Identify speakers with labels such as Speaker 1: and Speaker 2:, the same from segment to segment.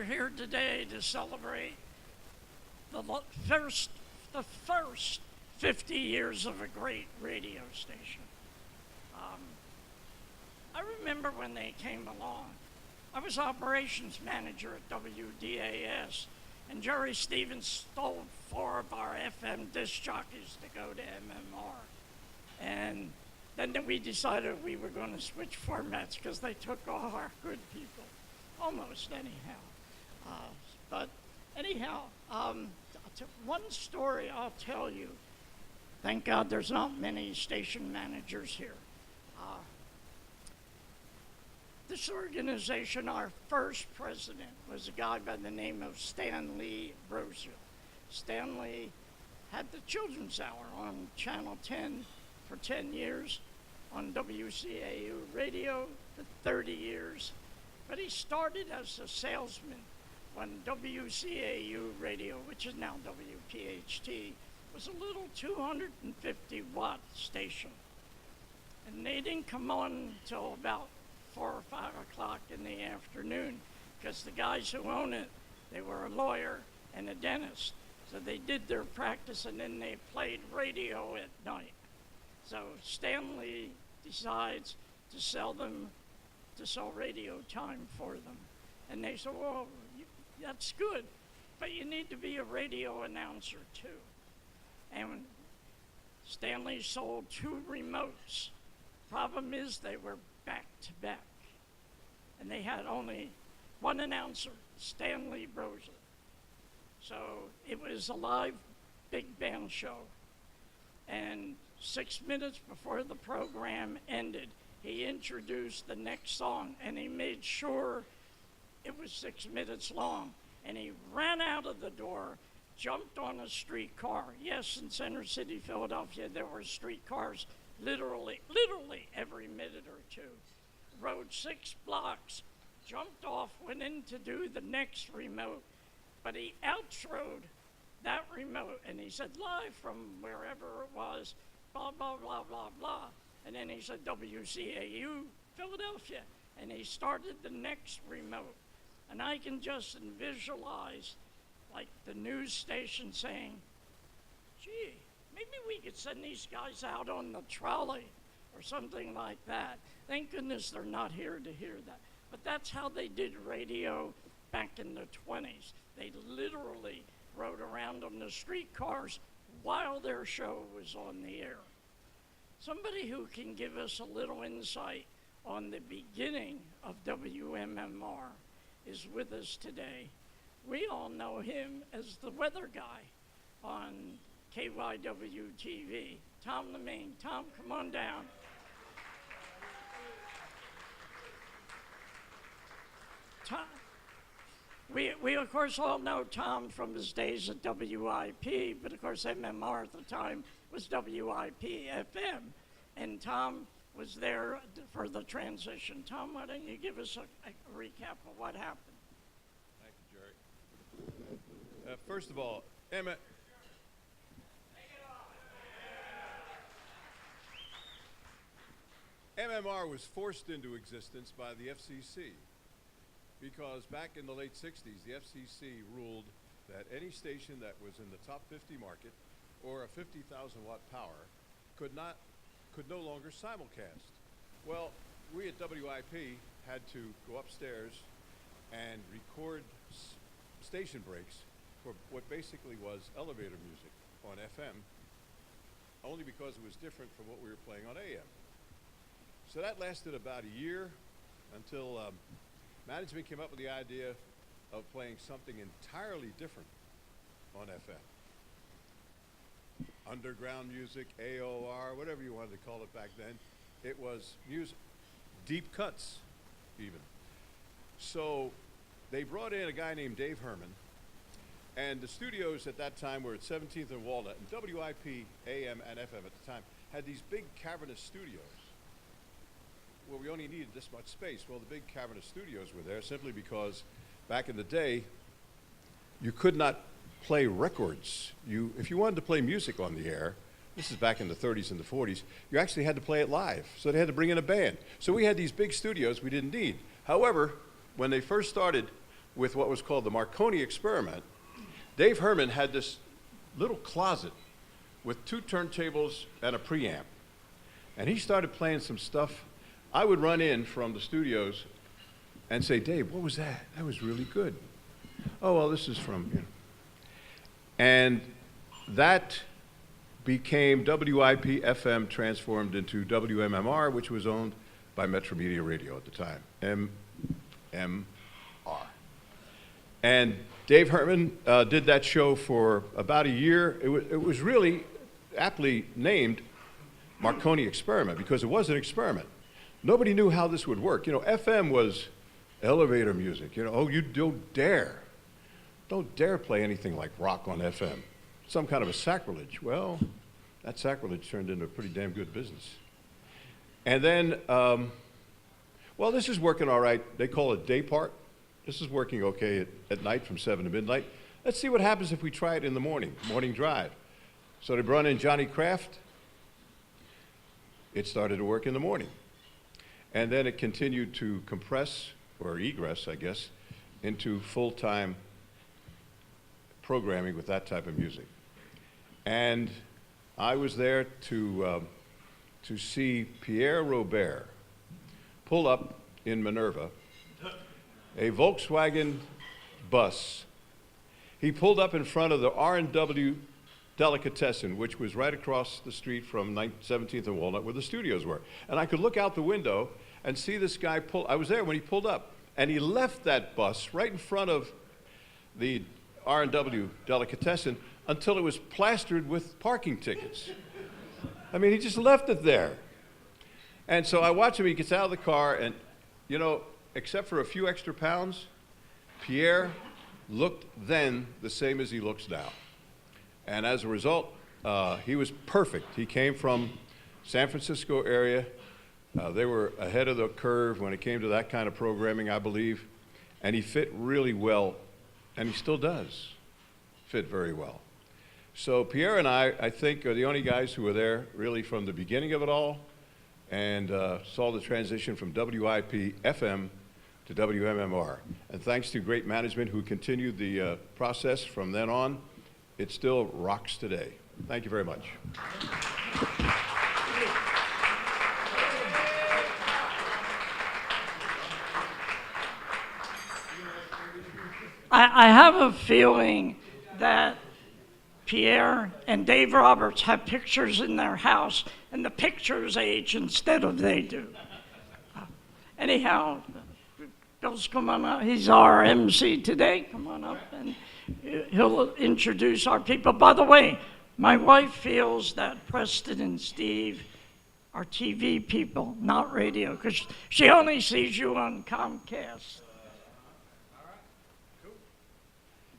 Speaker 1: here today to celebrate the first 50 years of a great radio station. I remember when they came along. I was operations manager at WDAS, and Jerry Stevens stole 4 of our FM disc jockeys to go to MMR. And then we decided we were going to switch formats because they took all our good people, almost anyhow. But anyhow, one story I'll tell you. Thank God there's not many station managers here. This organization, our first president was a guy by the name of Stanley Roseville. Stanley had the Children's Hour on Channel 10 for 10 years, on WCAU radio for 30 years, but he started as a salesman when WCAU radio, which is now WPHT, was a little 250-watt station. And they didn't come on until about 4 or 5 o'clock in the afternoon, because the guys who own it, they were a lawyer and a dentist. So they did their practice and then they played radio at night. So Stanley decides to sell radio time for them. And they said, well, that's good, but you need to be a radio announcer too. And Stanley sold 2 remotes. Problem is they were back to back. And they had only one announcer, Stanley Roseville. So it was a live big band show. And 6 minutes before the program ended, he introduced the next song, and he made sure it was 6 minutes long. And he ran out of the door, jumped on a streetcar. Yes, in Center City, Philadelphia, there were streetcars literally every minute or two. Rode 6 blocks, jumped off, went in to do the next remote, but he outroed that remote, and he said, live from wherever it was, blah, blah, blah, blah, blah. And then he said, WCAU, Philadelphia. And he started the next remote. And I can just visualize, like, the news station saying, gee, maybe we could send these guys out on the trolley or something like that. Thank goodness they're not here to hear that. But that's how they did radio back in the 20s. They literally rode around on the streetcars while their show was on the air. Somebody who can give us a little insight on the beginning of WMMR is with us today. We all know him as the weather guy on KYW TV. Tom Lemaine. Tom, come on down. Tom, we of course all know Tom from his days at WIP, but of course MMR at the time was WIP FM, and Tom was there for the transition. Tom, why don't you give us a recap of what happened?
Speaker 2: Thank you, Jerry. First of all, MMR was forced into existence by the FCC because back in the late 60s, the FCC ruled that any station that was in the top 50 market or a 50,000 watt power could no longer simulcast. Well, we at WIP had to go upstairs and record station breaks for what basically was elevator music on FM, only because it was different from what we were playing on AM. So that lasted about a year until management came up with the idea of playing something entirely different on FM. Underground music, AOR, whatever you wanted to call it back then. It was music, deep cuts even. So they brought in a guy named Dave Herman, and the studios at that time were at 17th and Walnut, and WIP, AM, and FM at the time had these big cavernous studios where we only needed this much space. Well, the big cavernous studios were there simply because back in the day, you could not play records. If you wanted to play music on the air, this is back in the 30s and the 40s, you actually had to play it live. So they had to bring in a band. So we had these big studios we didn't need. However, when they first started with what was called the Marconi experiment, Dave Herman had this little closet with 2 turntables and a preamp. And he started playing some stuff. I would run in from the studios and say, Dave, what was that? That was really good. Oh, well, this is from, you know. And that became WIP-FM transformed into WMMR, which was owned by Metro Media Radio at the time, MMR. And Dave Herman did that show for about a year. It was really aptly named Marconi Experiment because it was an experiment. Nobody knew how this would work. You know, FM was elevator music. You know, oh, you don't dare play anything like rock on FM. Some kind of a sacrilege. Well, that sacrilege turned into a pretty damn good business. And then, well, this is working all right. They call it day part. This is working okay at night from 7 to midnight. Let's see what happens if we try it in the morning drive. So they brought in Johnny Kraft. It started to work in the morning. And then it continued to compress, or egress, I guess, into full-time programming with that type of music. And I was there to see Pierre Robert pull up in Minerva, a Volkswagen bus. He pulled up in front of the R&W Delicatessen, which was right across the street from 17th and Walnut, where the studios were. And I could look out the window and see this guy pull. I was there when he pulled up, and he left that bus right in front of the R&W Delicatessen until it was plastered with parking tickets. I mean, he just left it there. And so I watch him, he gets out of the car, and, you know, except for a few extra pounds, Pierre looked then the same as he looks now. And as a result, he was perfect. He came from San Francisco area. They were ahead of the curve when it came to that kind of programming, I believe. And he fit really well, and he still does fit very well. So Pierre and I think, are the only guys who were there really from the beginning of it all and saw the transition from WIP-FM to WMMR. And thanks to great management who continued the process from then on, it still rocks today. Thank you very much.
Speaker 1: I have a feeling that Pierre and Dave Roberts have pictures in their house, and the pictures age instead of they do. Anyhow, Bill's come on up. He's our MC today. Come on up, and he'll introduce our people. By the way, my wife feels that Preston and Steve are TV people, not radio, because she only sees you on Comcast.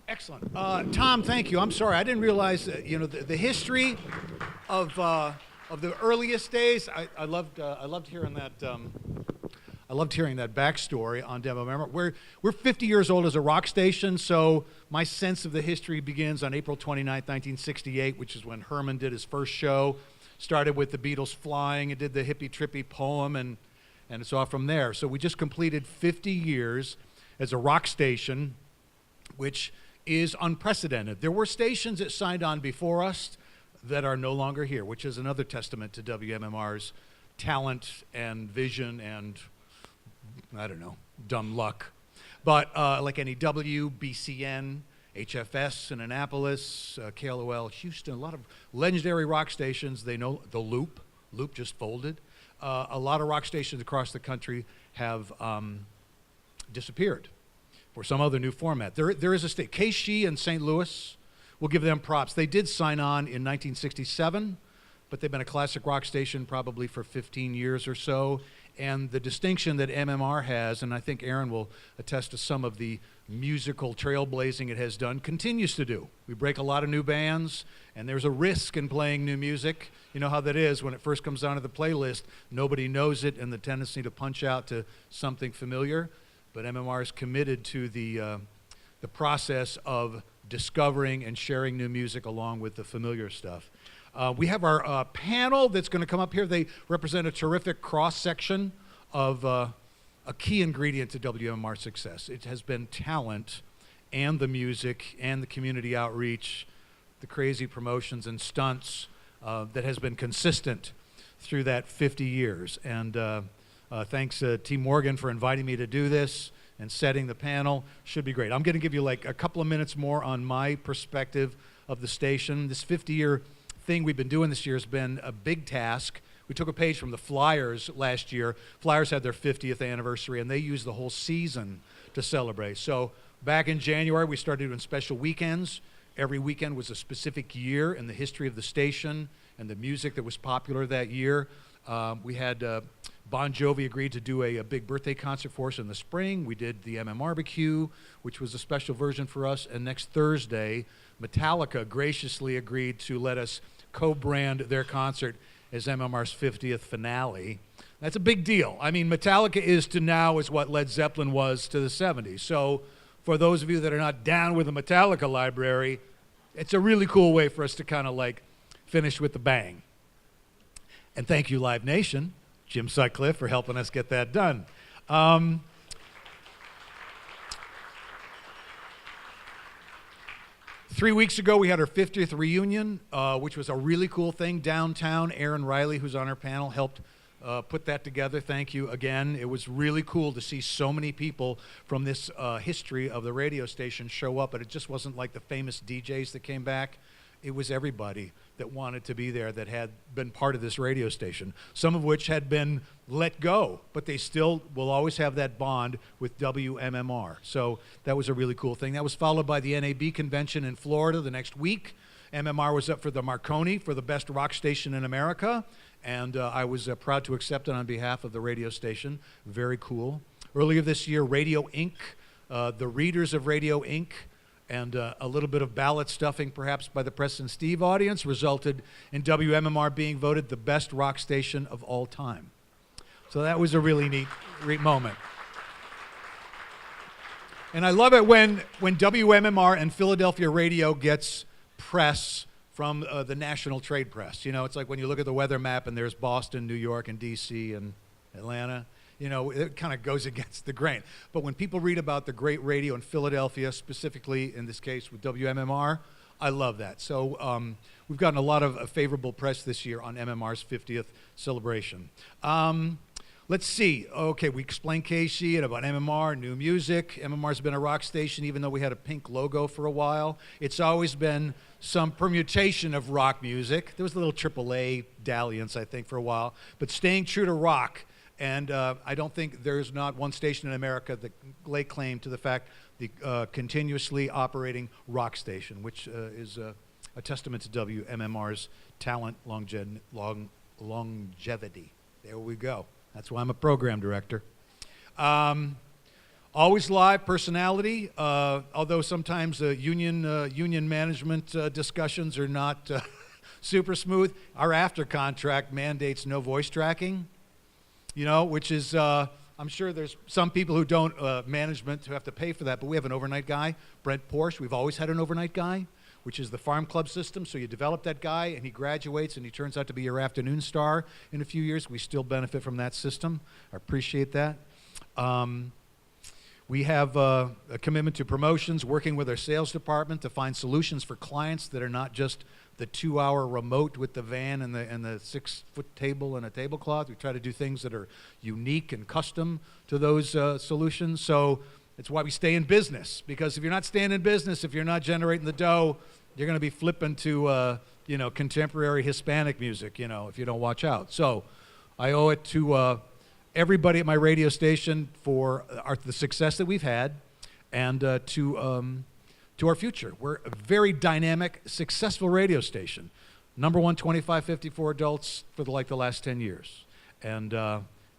Speaker 3: Excellent. Tom, thank you. I'm sorry, I didn't realize, the history of the earliest days. I loved hearing that. I loved hearing that backstory on WMMR. We're 50 years old as a rock station, so my sense of the history begins on April 29, 1968, which is when Herman did his first show. Started with the Beatles flying and did the hippie trippy poem, and it's off from there. So we just completed 50 years as a rock station, which is unprecedented. There were stations that signed on before us that are no longer here, which is another testament to WMMR's talent and vision and, I don't know, dumb luck. But like NEW, BCN, HFS in Annapolis, KLOL Houston, a lot of legendary rock stations. They know the Loop just folded. A lot of rock stations across the country have disappeared for some other new format. There is a state, KSHE in St. Louis, we'll give them props. They did sign on in 1967, but they've been a classic rock station probably for 15 years or so. And the distinction that MMR has, and I think Aaron will attest to some of the musical trailblazing it has done, continues to do. We break a lot of new bands, and there's a risk in playing new music. You know how that is when it first comes onto the playlist, nobody knows it, and the tendency to punch out to something familiar. But MMR is committed to the process of discovering and sharing new music along with the familiar stuff. We have our panel that's going to come up here. They represent a terrific cross-section of a key ingredient to WMMR success. It has been talent and the music and the community outreach, the crazy promotions and stunts that has been consistent through that 50 years. And thanks T. Morgan for inviting me to do this and setting the panel. Should be great. I'm going to give you like a couple of minutes more on my perspective of the station. This 50-year thing we've been doing this year has been a big task. We took a page from the Flyers last year. Flyers had their 50th anniversary, and they used the whole season to celebrate. So back in January, we started doing special weekends. Every weekend was a specific year in the history of the station and the music that was popular that year. We had Bon Jovi agreed to do a big birthday concert for us in the spring. We did the MM-Barbecue, which was a special version for us. And next Thursday, Metallica graciously agreed to let us co-brand their concert as MMR's 50th finale. That's a big deal. I mean, Metallica is to now as what Led Zeppelin was to the 70s. So for those of you that are not down with the Metallica library, it's a really cool way for us to kind of like finish with the bang. And thank you, Live Nation, Jim Sutcliffe, for helping us get that done. 3 weeks ago, we had our 50th reunion, which was a really cool thing downtown. Aaron Riley, who's on our panel, helped put that together. Thank you again. It was really cool to see so many people from this history of the radio station show up, but it just wasn't like the famous DJs that came back. It was everybody that wanted to be there that had been part of this radio station, some of which had been let go, but they still will always have that bond with WMMR. So that was a really cool thing. That was followed by the NAB convention in Florida the next week. MMR was up for the Marconi for the best rock station in America, and I was proud to accept it on behalf of the radio station. Very cool. Earlier this year, Radio Inc., the readers of Radio Inc., and a little bit of ballot stuffing perhaps by the Preston and Steve audience resulted in WMMR being voted the best rock station of all time. So that was a really neat moment. And I love it when WMMR and Philadelphia radio gets press from the national trade press. You know, it's like when you look at the weather map and there's Boston, New York, and D.C. and Atlanta. You know, it kind of goes against the grain. But when people read about the great radio in Philadelphia, specifically in this case with WMMR, I love that. So we've gotten a lot of favorable press this year on MMR's 50th celebration. Let's see. Okay, we explained Casey and about MMR, new music. MMR's been a rock station even though we had a pink logo for a while. It's always been some permutation of rock music. There was a little AAA dalliance, I think, for a while. But staying true to rock. And I don't think there's not one station in America that lay claim to the fact the continuously operating rock station, which is a testament to WMMR's talent longevity. There we go. That's why I'm a program director. Always live personality, although sometimes union management discussions are not super smooth. Our after contract mandates no voice tracking. You know, which is, I'm sure there's some people who don't, management, who have to pay for that, but we have an overnight guy, Brent Porsche. We've always had an overnight guy, which is the farm club system. So you develop that guy, and he graduates, and he turns out to be your afternoon star in a few years. We still benefit from that system. I appreciate that. We have a commitment to promotions, working with our sales department to find solutions for clients that are not just the 2-hour remote with the van and the 6-foot table and a tablecloth. We try to do things that are unique and custom to those solutions. So it's why we stay in business, because if you're not staying in business, if you're not generating the dough, you're going to be flipping to contemporary Hispanic music, if you don't watch out. So I owe it to everybody at my radio station for the success that we've had, and to our future. We're a very dynamic, successful radio station. Number one, 25-54 adults for the last 10 years. And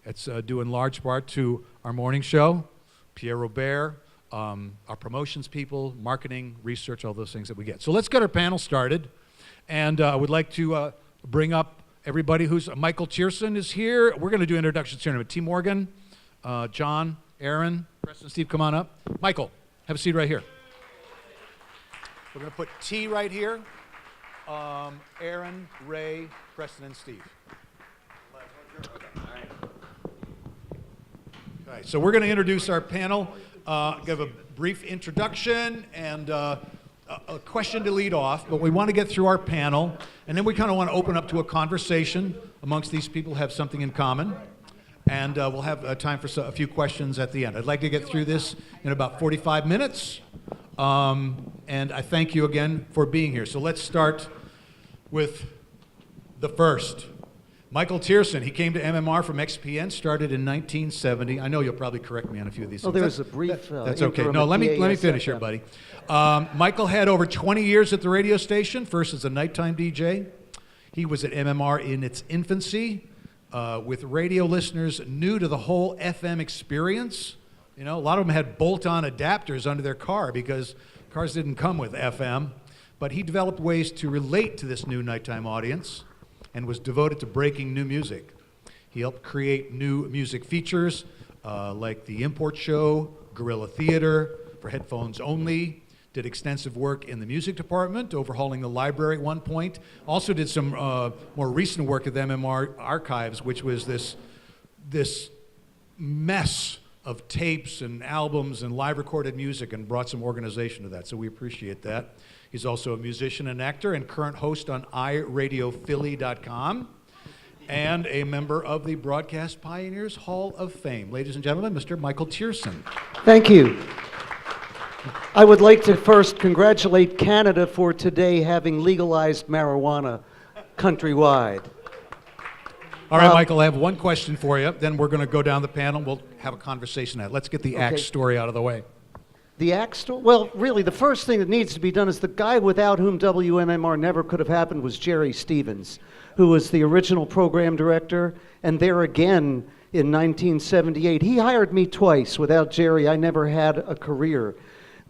Speaker 3: it's due in large part to our morning show, Pierre Robert, our promotions people, marketing, research, all those things that we get. So let's get our panel started. And I would like to bring up everybody who's, Michael Tierson is here. We're going to do introductions here in a minute. T. Morgan, John, Aaron, Preston and Steve, come on up. Michael, have a seat right here. We're going to put T right here. Aaron, Ray, Preston, and Steve. Okay, so we're going to introduce our panel, give a brief introduction and a question to lead off, but we want to get through our panel, and then we kind of want to open up to a conversation amongst these people who have something in common, and we'll have time for a few questions at the end. I'd like to get through this in about 45 minutes, and I thank you again for being here. So let's start with the first. Michael Tierson, he came to MMR from XPN, started in 1970. I know you'll probably correct me on a few of these things.
Speaker 4: There was a brief
Speaker 3: that's okay. No, let me finish here, buddy. Michael had over 20 years at the radio station, first as a nighttime DJ. He was at MMR in its infancy, with radio listeners new to the whole FM experience. You know, a lot of them had bolt-on adapters under their car because cars didn't come with FM. But he developed ways to relate to this new nighttime audience and was devoted to breaking new music. He helped create new music features like the Import Show, Guerrilla Theater for headphones only, did extensive work in the music department, overhauling the library at one point. Also did some more recent work at the MMR archives, which was this mess of tapes and albums and live recorded music, and brought some organization to that, so we appreciate that. He's also a musician and actor and current host on iRadioPhilly.com and a member of the Broadcast Pioneers Hall of Fame. Ladies and gentlemen, Mr. Michael Tierson.
Speaker 4: Thank you. I would like to first congratulate Canada for today having legalized marijuana countrywide.
Speaker 3: All right, Michael, I have one question for you. Then we're going to go down the panel. We'll have a conversation on it. Let's get the axe story out of the way.
Speaker 4: The axe story? Well, really, the first thing that needs to be done is the guy without whom WMMR never could have happened was Jerry Stevens, who was the original program director, and there again in 1978. He hired me twice. Without Jerry, I never had a career.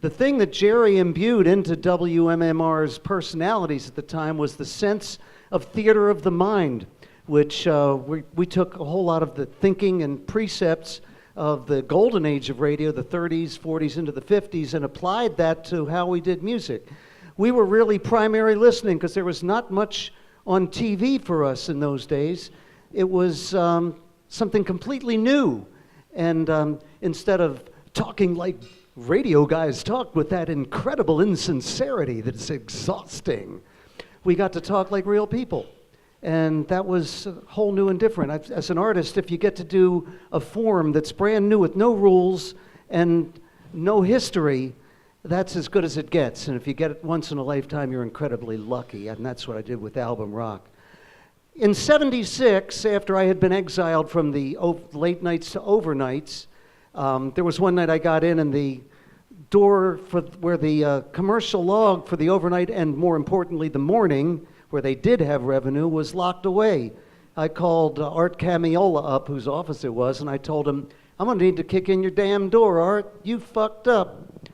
Speaker 4: The thing that Jerry imbued into WMMR's personalities at the time was the sense of theater of the mind, which we took a whole lot of the thinking and precepts of the golden age of radio, the 30s, 40s, into the 50s, and applied that to how we did music. We were really primary listening because there was not much on TV for us in those days. It was something completely new. And instead of talking like radio guys talk with that incredible insincerity that's exhausting, we got to talk like real people. And that was whole new and different. As an artist, if you get to do a form that's brand new with no rules and no history, that's as good as it gets. And if you get it once in a lifetime, you're incredibly lucky. And that's what I did with Album Rock. In '76, after I had been exiled from the late nights to overnights, there was one night I got in and the door for where the commercial log for the overnight and, more importantly, the morning, where they did have revenue, was locked away. I called Art Camiola up, whose office it was, and I told him, I'm going to need to kick in your damn door, Art. You fucked up.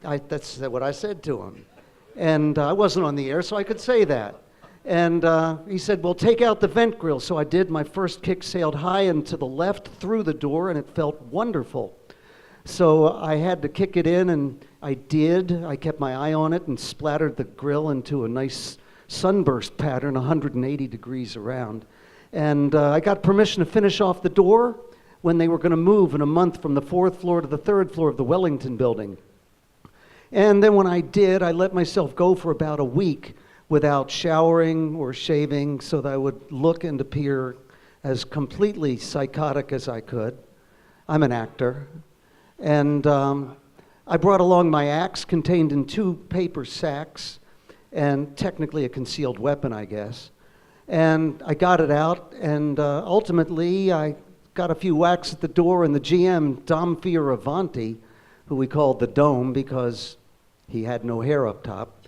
Speaker 4: That's what I said to him. And I wasn't on the air, so I could say that. And he said, well, take out the vent grill. So I did. My first kick sailed high and to the left through the door, and it felt wonderful. So I had to kick it in, and I did. I kept my eye on it and splattered the grill into a nice sunburst pattern, 180 degrees around. And I got permission to finish off the door when they were going to move in a month from the 4th floor to the 3rd floor of the Wellington building. And then when I did, I let myself go for about a week without showering or shaving so that I would look and appear as completely psychotic as I could. I'm an actor. And I brought along my axe contained in 2 paper sacks, and technically a concealed weapon, I guess. And I got it out, and ultimately I got a few whacks at the door, and the GM, Dom Fioravanti, who we called the Dome because he had no hair up top,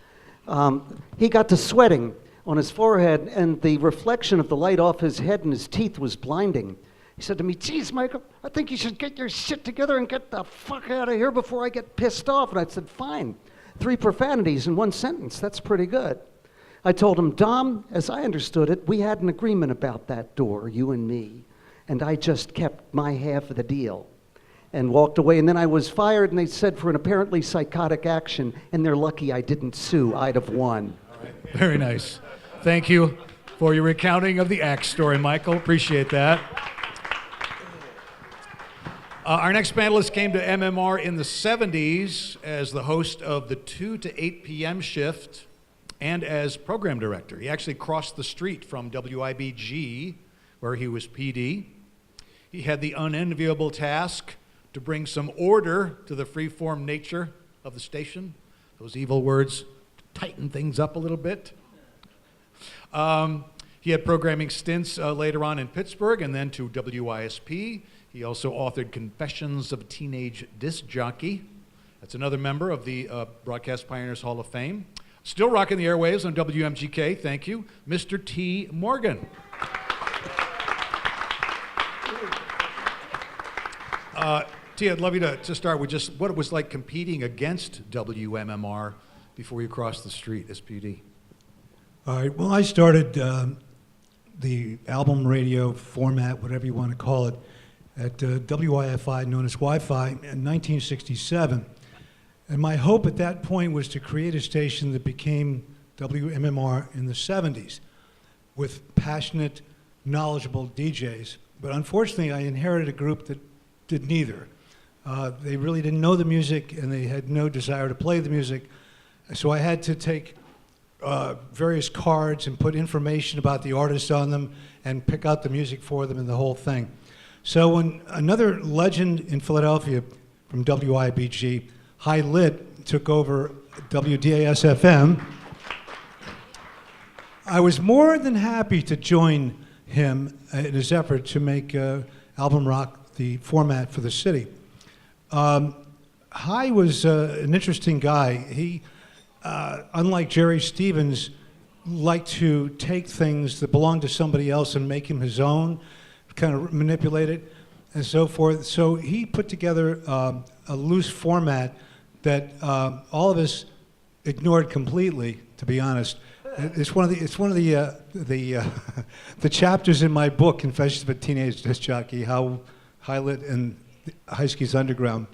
Speaker 4: he got to sweating on his forehead, and the reflection of the light off his head and his teeth was blinding. He said to me, geez, Michael, I think you should get your shit together and get the fuck out of here before I get pissed off. And I said, fine. 3 profanities in 1 sentence, that's pretty good. I told him, Dom, as I understood it, we had an agreement about that door, you and me, and I just kept my half of the deal and walked away. And then I was fired, and they said for an apparently psychotic action, and they're lucky I didn't sue. I'd have won.
Speaker 3: All right. Very nice. Thank you for your recounting of the axe story, Michael. Appreciate that. Our next panelist came to MMR in the 70s as the host of the 2 to 8 p.m. shift and as program director. He actually crossed the street from WIBG, where he was PD. He had the unenviable task to bring some order to the free-form nature of the station. Those evil words tighten things up a little bit. He had programming stints later on in Pittsburgh and then to WISP. He also authored Confessions of a Teenage Disc Jockey. That's another member of the Broadcast Pioneers Hall of Fame. Still rocking the airwaves on WMGK, thank you, Mr. T. Morgan. T, I'd love you to start with just what it was like competing against WMMR before you crossed the street as PD.
Speaker 5: All right, well, I started the album radio format, whatever you want to call it, at WIFI, known as Wi-Fi, in 1967. And my hope at that point was to create a station that became WMMR in the 70s with passionate, knowledgeable DJs. But unfortunately, I inherited a group that did neither. They really didn't know the music, and they had no desire to play the music. So I had to take various cards and put information about the artists on them and pick out the music for them and the whole thing. So when another legend in Philadelphia from WIBG, High Lit, took over WDAS-FM, I was more than happy to join him in his effort to make album rock the format for the city. High was an interesting guy. He, unlike Jerry Stevens, liked to take things that belonged to somebody else and make him his own, kind of manipulate it, and so forth. So he put together a loose format that all of us ignored completely, to be honest. It's one of the chapters in my book, Confessions of a Teenage Disc Jockey, how High Lit and High-Ski's Underground.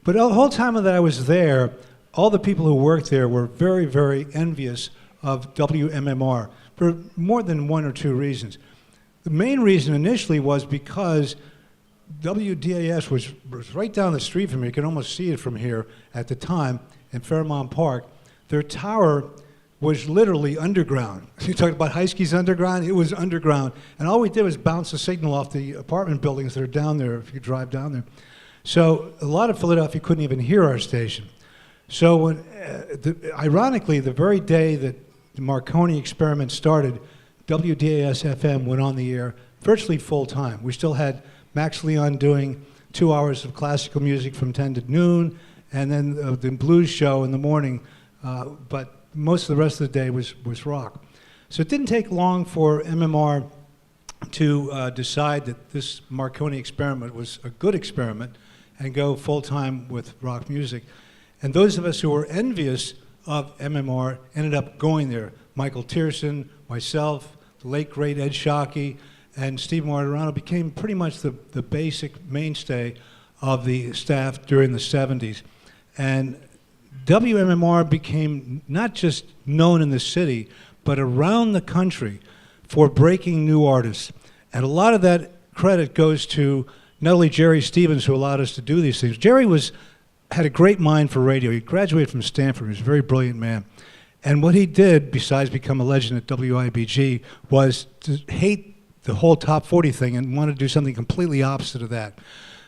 Speaker 5: But the whole time that I was there, all the people who worked there were very, very envious of WMMR for more than one or two reasons. The main reason initially was because WDAS was right down the street from me. You could almost see it from here at the time in Fairmount Park. Their tower was literally underground. You talked about High-Ski's Underground? It was underground. And all we did was bounce the signal off the apartment buildings that are down there if you drive down there. So a lot of Philadelphia couldn't even hear our station. So when, ironically, the very day that the Marconi experiment started, WDAS-FM went on the air virtually full time. We still had Max Leon doing 2 hours of classical music from 10 to noon, and then the blues show in the morning, but most of the rest of the day was rock. So it didn't take long for MMR to decide that this Marconi experiment was a good experiment and go full-time with rock music. And those of us who were envious of MMR ended up going there. Michael Tierson, myself, the late great Ed Shockey, and Steve Martirano became pretty much the basic mainstay of the staff during the 70s. And WMMR became not just known in the city, but around the country for breaking new artists. And a lot of that credit goes to not only Jerry Stevens, who allowed us to do these things. Jerry had a great mind for radio. He graduated from Stanford. He was a very brilliant man. And what he did, besides become a legend at WIBG, was to hate the whole top 40 thing and wanted to do something completely opposite of that.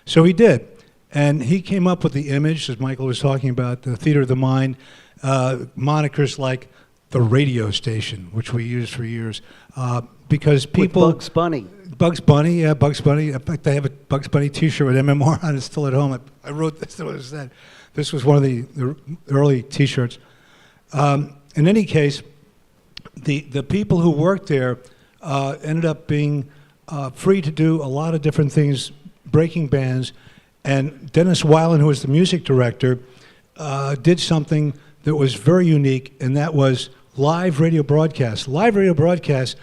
Speaker 5: So he did. And he came up with the image, as Michael was talking about, the theater of the mind, monikers like the radio station, which we used for years, because people...
Speaker 4: With Bugs Bunny.
Speaker 5: Bugs Bunny, yeah, Bugs Bunny. In fact, I have a Bugs Bunny T-shirt with MMR on it still at home. I wrote this. What was that? This was one of the early T-shirts. In any case, the people who worked there ended up being free to do a lot of different things, breaking bands. And Dennis Weiland, who was the music director, did something that was very unique, and that was live radio broadcasts. Live radio broadcasts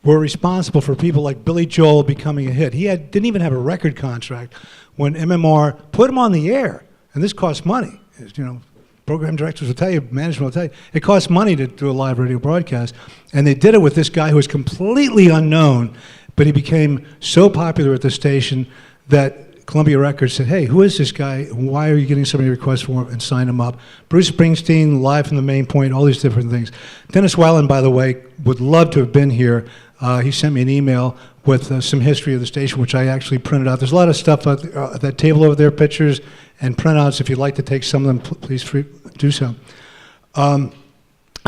Speaker 5: were responsible for people like Billy Joel becoming a hit. He didn't even have a record contract when MMR put him on the air, and this cost money. You know, program directors will tell you, management will tell you, it costs money to do a live radio broadcast, and they did it with this guy who was completely unknown, but he became so popular at the station that Columbia Records said, hey, who is this guy? Why are you getting so many requests for him? And signed him up. Bruce Springsteen, Live from the Main Point, all these different things. Dennis Weiland, by the way, would love to have been here. He sent me an email with some history of the station, which I actually printed out. There's a lot of stuff at that table over there, pictures and printouts. If you'd like to take some of them, please do so. In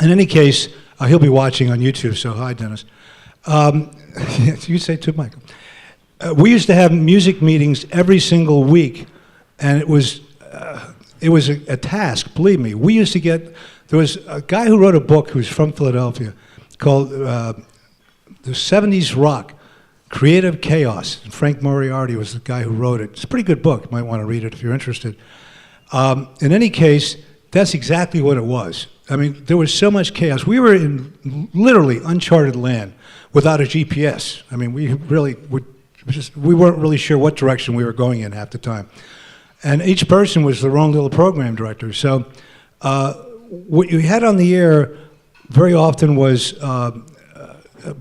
Speaker 5: any case, he'll be watching on YouTube, so hi, Dennis. You say too, Michael. We used to have music meetings every single week, and it was a task, believe me. We used to get, there was a guy who wrote a book who's from Philadelphia called The 70s Rock, Creative Chaos. And Frank Moriarty was the guy who wrote it. It's a pretty good book. You might want to read it if you're interested. In any case, that's exactly what it was. I mean, there was so much chaos. We were in literally uncharted land without a GPS. I mean, we weren't really sure what direction we were going in half the time. And each person was their own little program director. So what you had on the air very often was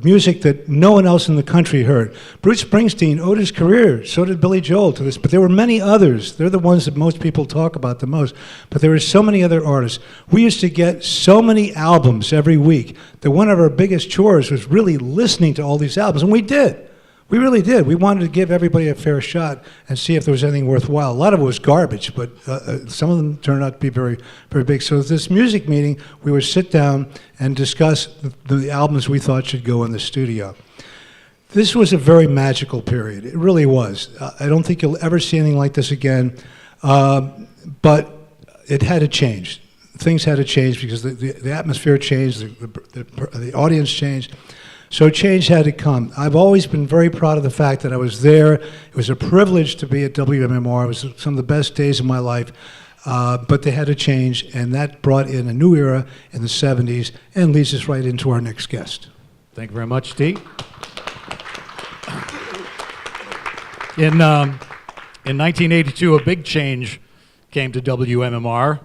Speaker 5: music that no one else in the country heard. Bruce Springsteen owed his career, so did Billy Joel, to this, but there were many others. They're the ones that most people talk about the most, but there were so many other artists. We used to get so many albums every week that one of our biggest chores was really listening to all these albums, and we did. We really did. We wanted to give everybody a fair shot and see if there was anything worthwhile. A lot of it was garbage, but some of them turned out to be very, very big. So this music meeting, we would sit down and discuss the albums we thought should go in the studio. This was a very magical period. It really was. I don't think you'll ever see anything like this again, but it had to change. Things had to change because the atmosphere changed, the audience changed. So change had to come. I've always been very proud of the fact that I was there. It was a privilege to be at WMMR. It was some of the best days of my life, but they had to change, and that brought in a new era in the 70s and leads us right into our next guest.
Speaker 3: Thank you very much, Steve. In 1982, a big change came to WMMR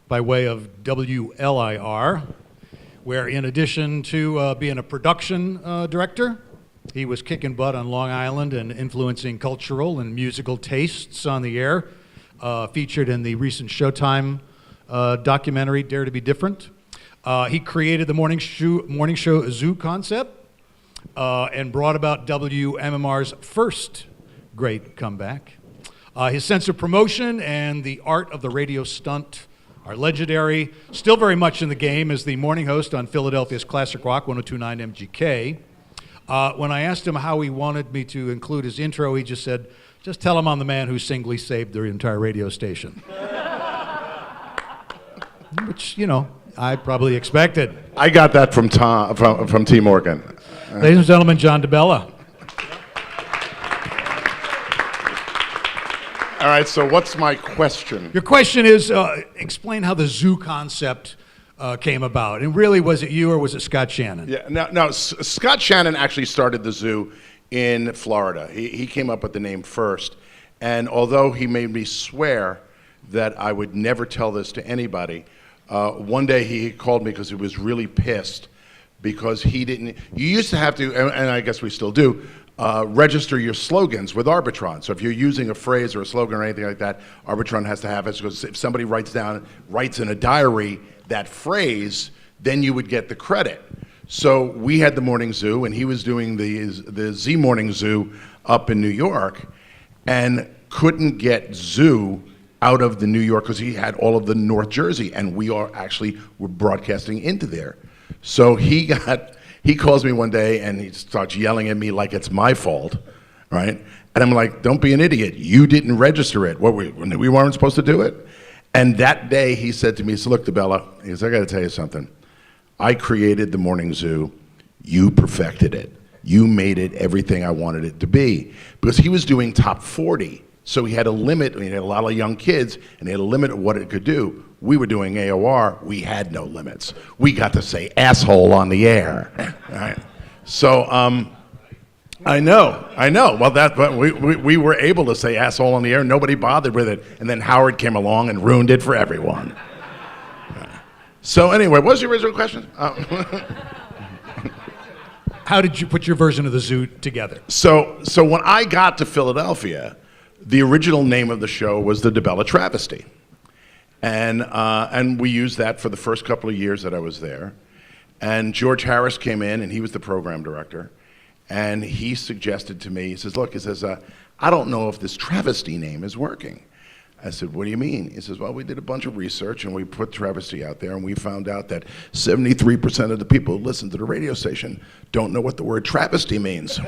Speaker 3: by way of WLIR, where in addition to being a production director, he was kicking butt on Long Island and influencing cultural and musical tastes on the air, featured in the recent Showtime documentary, Dare to Be Different. He created the morning show Zoo concept and brought about WMMR's first great comeback. His sense of promotion and the art of the radio stunt are legendary, still very much in the game as the morning host on Philadelphia's Classic Rock 102.9 MGK. When I asked him how he wanted me to include his intro, he just said, just tell him I'm the man who singly saved the entire radio station. Which, you know, I probably expected.
Speaker 6: I got that from T. Morgan.
Speaker 3: Ladies and gentlemen, John DeBella.
Speaker 6: All right, so what's my question?
Speaker 3: Your question is, explain how the zoo concept came about. And really, was it you or was it Scott Shannon?
Speaker 6: Yeah, no, Scott Shannon actually started the zoo in Florida. He came up with the name first. And although he made me swear that I would never tell this to anybody, one day he called me because he was really pissed because he didn't, you used to have to, and I guess we still do, register your slogans with Arbitron. So if you're using a phrase or a slogan or anything like that, Arbitron has to have it, because if somebody writes in a diary that phrase, then you would get the credit. So we had the Morning Zoo, and he was doing the Z Morning Zoo up in New York, and couldn't get zoo out of the New York because he had all of the North Jersey, and were broadcasting into there. So he calls me one day and he starts yelling at me like it's my fault, right? And I'm like, don't be an idiot. You didn't register it. We weren't supposed to do it? And that day he said to me, so look, DeBella, he goes, I got to tell you something. I created the Morning Zoo. You perfected it. You made it everything I wanted it to be. Because he was doing top 40. So he had a limit. He had a lot of young kids, and he had a limit of what it could do. We were doing AOR. We had no limits. We got to say asshole on the air. Right? So I know. Well, but we were able to say asshole on the air. Nobody bothered with it. And then Howard came along and ruined it for everyone. So anyway, what was your original question?
Speaker 3: How did you put your version of the zoo together?
Speaker 6: So when I got to Philadelphia, The original name of the show was the DeBella Travesty. And we used that for the first couple of years that I was there. And George Harris came in, and he was the program director. And he suggested to me, he says, look, I don't know if this travesty name is working. I said, what do you mean? He says, well, we did a bunch of research, and we put travesty out there, and we found out that 73% of the people who listen to the radio station don't know what the word travesty means.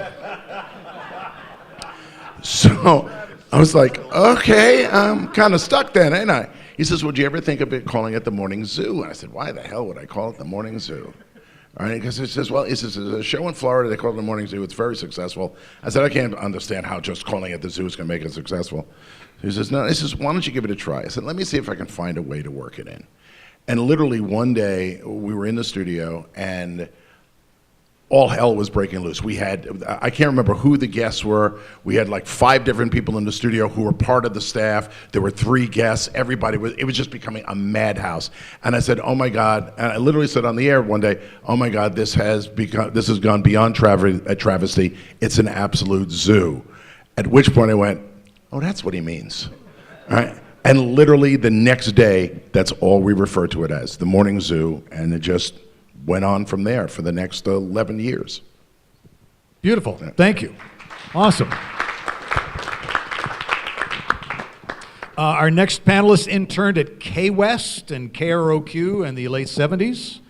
Speaker 6: So I was like, okay, I'm kind of stuck then, ain't I? He says, would you ever think of calling it the Morning Zoo? And I said, why the hell would I call it the Morning Zoo? All right, because he says, well, there's a show in Florida, they call it the Morning Zoo, it's very successful. I said, I can't understand how just calling it the zoo is going to make it successful. He says, no, he says, why don't you give it a try? I said, let me see if I can find a way to work it in. And literally one day, we were in the studio, and all hell was breaking loose. We had, I can't remember who the guests were. We had like 5 different people in the studio who were part of the staff. There were 3 guests. Everybody was, it was just becoming a madhouse. And I said, oh my God, and I literally said on the air one day, oh my God, this has gone beyond travesty. It's an absolute zoo. At which point I went, oh, that's what he means. All right. And literally the next day, that's all we refer to it as, the Morning Zoo, and it just went on from there for the next 11 years.
Speaker 3: Beautiful. Thank you. Awesome. Our next panelist interned at K-West and KROQ in the late 70s.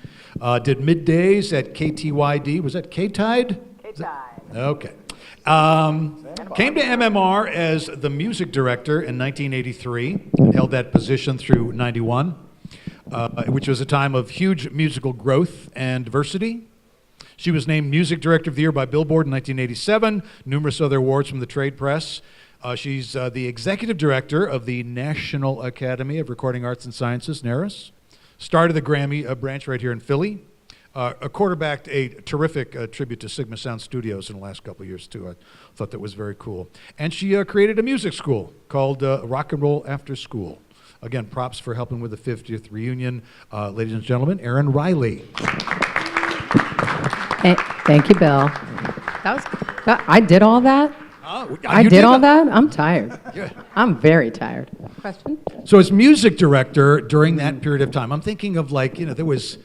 Speaker 3: Did middays at KTYD. Was that K-Tide?
Speaker 7: K-Tide.
Speaker 3: Okay. Came to MMR as the music director in 1983 and held that position through 91. Which was a time of huge musical growth and diversity. She was named Music Director of the Year by Billboard in 1987, numerous other awards from the trade press. She's the Executive Director of the National Academy of Recording Arts and Sciences, NARAS. Started the Grammy branch right here in Philly. Quarterbacked a terrific tribute to Sigma Sound Studios in the last couple of years, too. I thought that was very cool. And she created a music school called Rock and Roll After School. Again, props for helping with the 50th reunion. Ladies and gentlemen, Erin Riley.
Speaker 7: Hey, thank you, Bill. I did all that? I
Speaker 3: You
Speaker 7: did all that? I'm tired.
Speaker 3: Yeah.
Speaker 7: I'm very tired. Question?
Speaker 3: So as music director during that period of time, I'm thinking of there was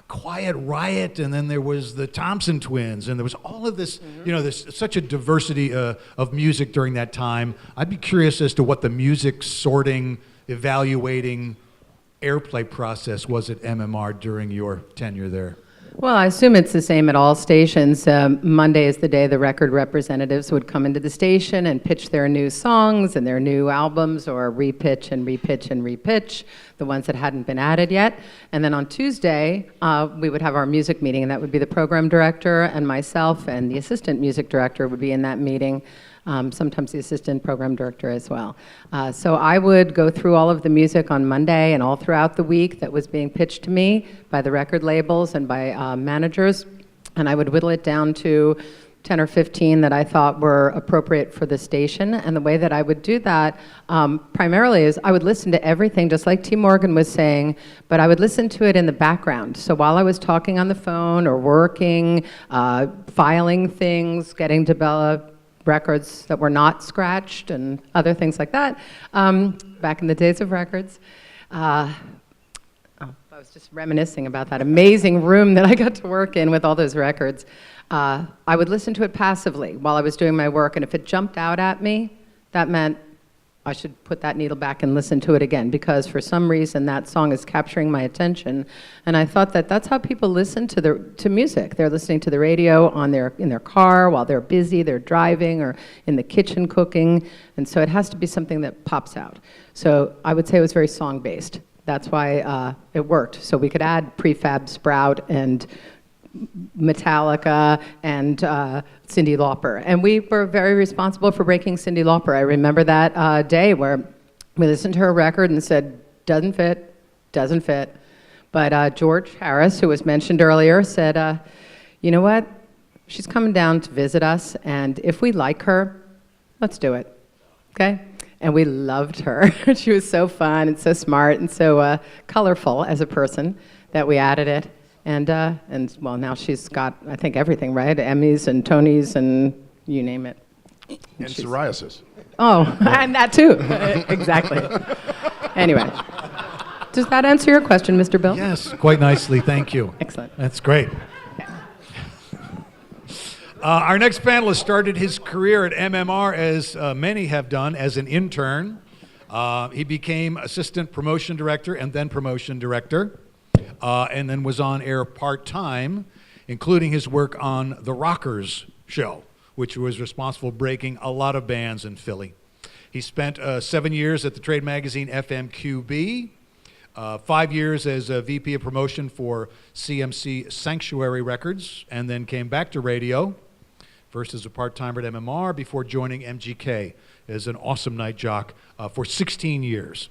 Speaker 3: Quiet Riot, and then there was the Thompson Twins, and there was all of this, there's such a diversity of music during that time. I'd be curious as to what the music sorting, evaluating, airplay process was at MMR during your tenure there.
Speaker 7: Well, I assume it's the same at all stations. Monday is the day the record representatives would come into the station and pitch their new songs and their new albums, or repitch and repitch and repitch, the ones that hadn't been added yet. And then on Tuesday, we would have our music meeting, and that would be the program director and myself, and the assistant music director would be in that meeting. Sometimes the assistant program director as well. So I would go through all of the music on Monday and all throughout the week that was being pitched to me by the record labels and by managers, and I would whittle it down to 10 or 15 that I thought were appropriate for the station. And the way that I would do that primarily is I would listen to everything, just like T. Morgan was saying, but I would listen to it in the background. So while I was talking on the phone or working, filing things, getting developed, records that were not scratched and other things like that, back in the days of records. I was just reminiscing about that amazing room that I got to work in with all those records. I would listen to it passively while I was doing my work, and if it jumped out at me, that meant I should put that needle back and listen to it again, because for some reason that song is capturing my attention. And I thought that that's how people listen to music. They're listening to the radio in their car while they're busy, they're driving, or in the kitchen cooking. And so it has to be something that pops out. So I would say it was very song-based. That's why it worked. So we could add Prefab Sprout and Metallica and Cyndi Lauper. And we were very responsible for breaking Cyndi Lauper. I remember that day where we listened to her record and said, doesn't fit, doesn't fit. But George Harris, who was mentioned earlier, said, you know what? She's coming down to visit us, and if we like her, let's do it, okay? And we loved her. She was so fun and so smart and so colorful as a person that we added it. And well, now she's got, I think, everything, right? Emmys and Tonys and you name it.
Speaker 6: And psoriasis.
Speaker 7: Oh, and that too. Exactly. Anyway, does that answer your question, Mr. Bill?
Speaker 3: Yes, quite nicely. Thank you.
Speaker 7: Excellent.
Speaker 3: That's great. Our next panelist started his career at MMR, as many have done, as an intern. He became assistant promotion director and then promotion director, and then was on air part-time, including his work on The Rockers show, which was responsible for breaking a lot of bands in Philly. He spent 7 years at the trade magazine FMQB, 5 years as a VP of promotion for CMC Sanctuary Records, and then came back to radio, first as a part-timer at MMR before joining MGK as an awesome night jock for 16 years.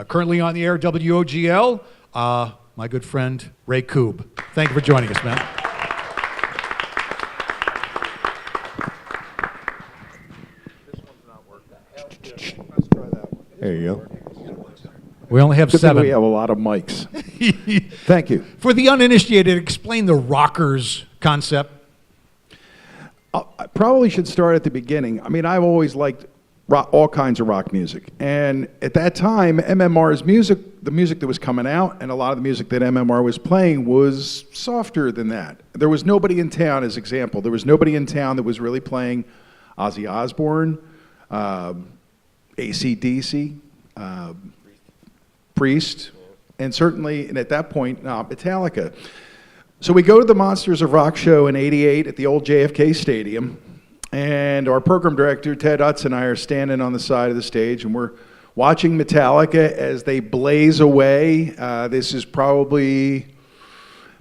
Speaker 3: Currently on the air, WOGL, my good friend Ray Koob. Thank you for joining us, man.
Speaker 8: There you go.
Speaker 3: We only have
Speaker 8: Good thing
Speaker 3: 7.
Speaker 8: we have a lot of mics. Thank you.
Speaker 3: For the uninitiated, explain the Rockers concept.
Speaker 8: I probably should start at the beginning. I mean, I've always liked all kinds of rock music. And at that time, MMR's music, the music that was coming out, and a lot of the music that MMR was playing was softer than that. There was nobody in town, as example. There was nobody in town that was really playing Ozzy Osbourne, AC/DC, Priest, and certainly, and at that point, Metallica. So we go to the Monsters of Rock show in '88 at the old JFK Stadium, and our program director, Ted Utz, and I are standing on the side of the stage, and we're watching Metallica as they blaze away. This is probably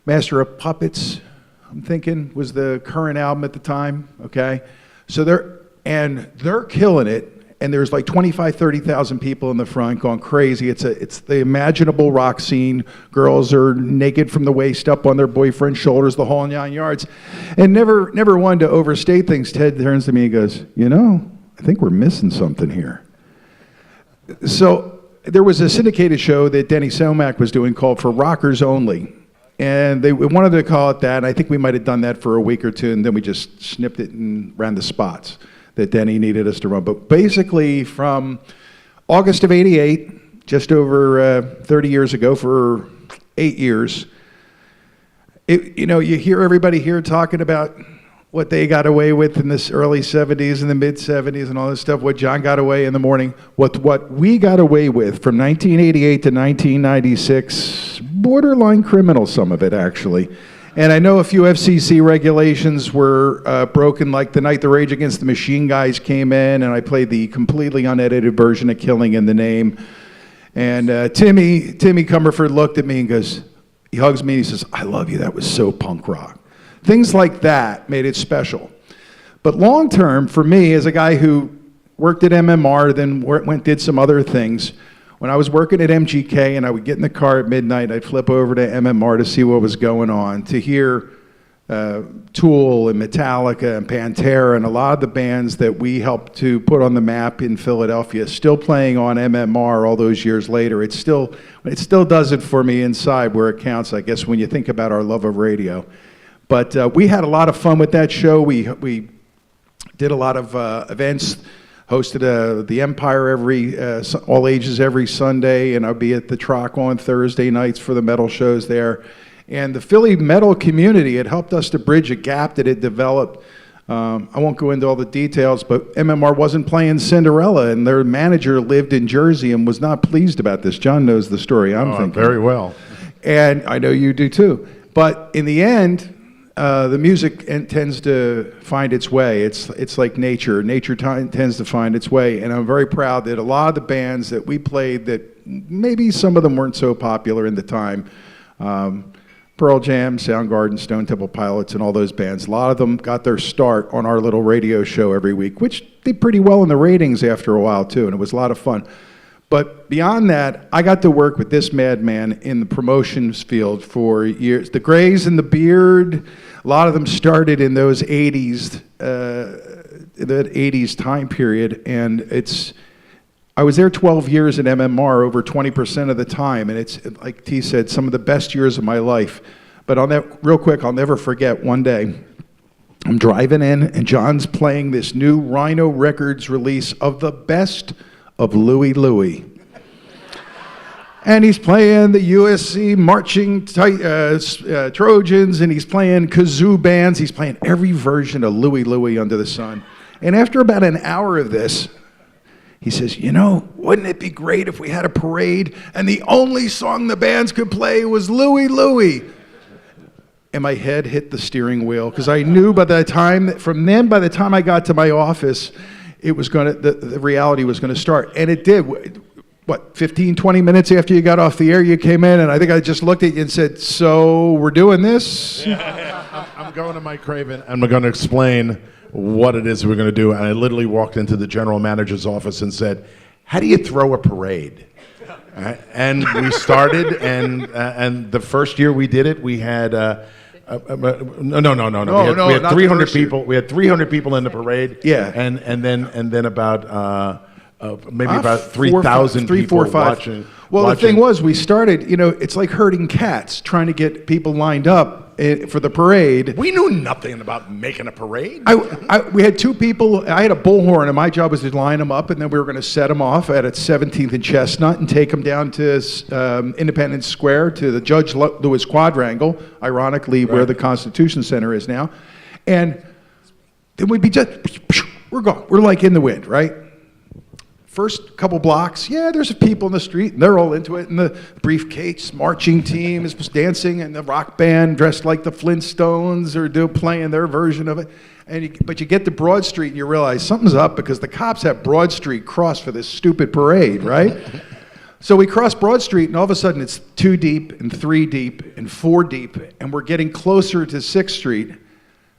Speaker 8: Master of Puppets, I'm thinking, was the current album at the time, okay? So they're killing it. And there's like 25, 30,000 people in the front going crazy. It's the imaginable rock scene. Girls are naked from the waist up on their boyfriend's shoulders, the whole 9 yards. And never one to overstate things. Ted turns to me and goes, I think we're missing something here. So there was a syndicated show that Denny Somack was doing called For Rockers Only. And they wanted to call it that. And I think we might have done that for a week or two, and then we just snipped it and ran the spots that Denny needed us to run. But basically from August of '88, just over 30 years ago, for 8 years, you hear everybody here talking about what they got away with in the early 70s and the mid 70s and all this stuff, what John got away in the morning. What we got away with from 1988 to 1996, borderline criminal, some of it actually. And I know a few FCC regulations were broken, like the night the Rage Against the Machine guys came in, and I played the completely unedited version of Killing in the Name. And Timmy Cumberford looked at me and goes, he hugs me and he says, "I love you, that was so punk rock." Things like that made it special. But long term, for me, as a guy who worked at MMR, then did some other things, when I was working at MGK and I would get in the car at midnight, I'd flip over to MMR to see what was going on, to hear Tool and Metallica and Pantera and a lot of the bands that we helped to put on the map in Philadelphia, still playing on MMR all those years later. It still does it for me inside where it counts, I guess, when you think about our love of radio. But we had a lot of fun with that show. We did a lot of events. Hosted the Empire all ages every Sunday, and I'd be at the Troc on Thursday nights for the metal shows there. And the Philly metal community had helped us to bridge a gap that had developed. I won't go into all the details, but MMR wasn't playing Cinderella, and their manager lived in Jersey and was not pleased about this. John knows the story, I'm thinking.
Speaker 2: Very well.
Speaker 8: And I know you do too. But in the end, the music tends to find its way. It's like nature. Nature tends to find its way. And I'm very proud that a lot of the bands that we played, that maybe some of them weren't so popular in the time, Pearl Jam, Soundgarden, Stone Temple Pilots, and all those bands, a lot of them got their start on our little radio show every week, which did pretty well in the ratings after a while too, and it was a lot of fun. But beyond that, I got to work with this madman in the promotions field for years. The Grays and the Beard, a lot of them started in those 80s, that 80s time period, and I was there 12 years at MMR, over 20% of the time, and it's, like T said, some of the best years of my life. But real quick, I'll never forget one day, I'm driving in, and John's playing this new Rhino Records release of the best of Louie Louie. And he's playing the USC marching Trojans, and he's playing kazoo bands. He's playing every version of Louie Louie under the sun. And after about an hour of this, he says, you know, wouldn't it be great if we had a parade and the only song the bands could play was Louie Louie? And my head hit the steering wheel, because I knew by the time I got to my office, it was the reality was going to start. And it did. What, 15, 20 minutes after you got off the air, you came in, and I think I just looked at you and said, so we're doing this?
Speaker 6: I'm going to Mike Craven, and we're going to explain what it is we're going to do. And I literally walked into the general manager's office and said, how do you throw a parade? And we started, and the first year we did it, we had... No. We had 300 people. We had 300 people in the parade.
Speaker 8: Yeah.
Speaker 6: And then about maybe about 3,000 people watching.
Speaker 8: Well, the thing was, we started. You know, it's like herding cats, trying to get people lined up for the parade.
Speaker 6: We knew nothing about making a parade.
Speaker 8: We had two people. I had a bullhorn, and my job was to line them up, and then we were going to set them off at 17th and Chestnut and take them down to Independence Square to the Judge Lewis Quadrangle, ironically where the Constitution Center is now. And then we'd be we're gone. We're like in the wind, right? First couple blocks, there's people in the street, and they're all into it, and the briefcase marching team is dancing, and the rock band dressed like the Flintstones are playing their version of it. But you get to Broad Street, and you realize something's up, because the cops have Broad Street crossed for this stupid parade, right? So we cross Broad Street, and all of a sudden it's 2 deep, and 3 deep, and 4 deep, and we're getting closer to 6th Street.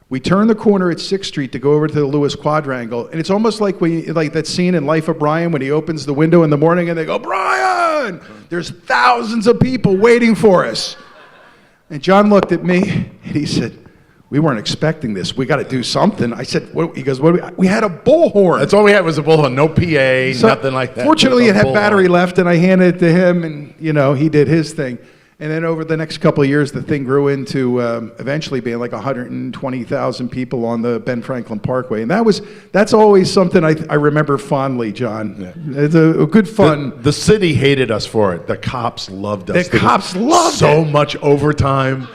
Speaker 8: We turn the corner at 6th Street to go over to the Lewis Quadrangle, and it's almost like like that scene in Life of Brian when he opens the window in the morning and they go, Brian! There's thousands of people waiting for us. And John looked at me and he said, we weren't expecting this. We got to do something. I said, what? He goes, what? We had a bullhorn.
Speaker 6: That's all we had was a bullhorn, no PA, nothing like that.
Speaker 8: Fortunately, it had battery left, and I handed it to him, and he did his thing. And then over the next couple of years, the thing grew into eventually being like 120,000 people on the Ben Franklin Parkway. And that's always something I remember fondly, John. Yeah. It's a good fun.
Speaker 6: The city hated us for it. The cops loved us.
Speaker 8: The cops loved
Speaker 6: so much overtime.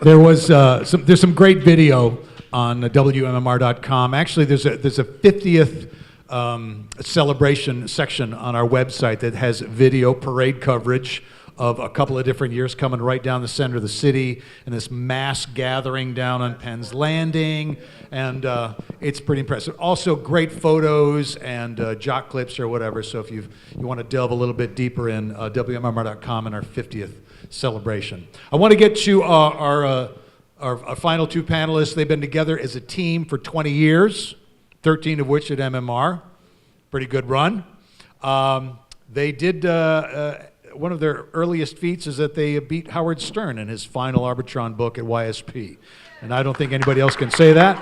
Speaker 3: There's some great video on WMMR.com. Actually, there's a 50th celebration section on our website that has video parade coverage of a couple of different years coming right down the center of the city, and this mass gathering down on Penn's Landing, and it's pretty impressive. Also great photos and jock clips or whatever, so if you want to delve a little bit deeper in WMMR.com and our 50th celebration. I want to get to our final two panelists. They've been together as a team for 20 years. 13 of which at MMR. Pretty good run. They did, one of their earliest feats is that they beat Howard Stern in his final Arbitron book at YSP. And I don't think anybody else can say that.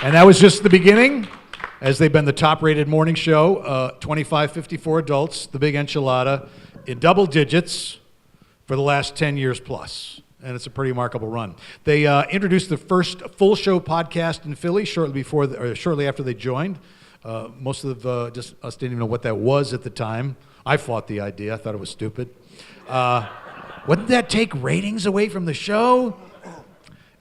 Speaker 3: And that was just the beginning, as they've been the top-rated morning show, 25-54 adults, the Big Enchilada, in double digits for the last 10 years plus. And it's a pretty remarkable run. They introduced the first full show podcast in Philly shortly after they joined. Most of just us didn't even know what that was at the time. I fought the idea. I thought it was stupid. Wouldn't that take ratings away from the show?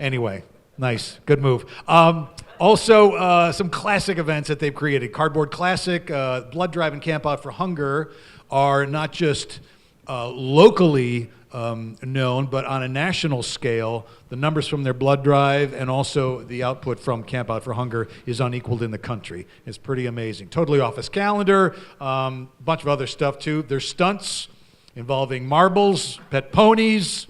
Speaker 3: Anyway, nice, good move. Also, some classic events that they've created. Cardboard Classic, Blood Drive, and Camp Out for Hunger are not just locally known, but on a national scale, the numbers from their blood drive and also the output from Camp Out for Hunger is unequaled in the country. It's pretty amazing. Totally off his calendar, bunch of other stuff too. There's Stunts involving marbles, pet ponies,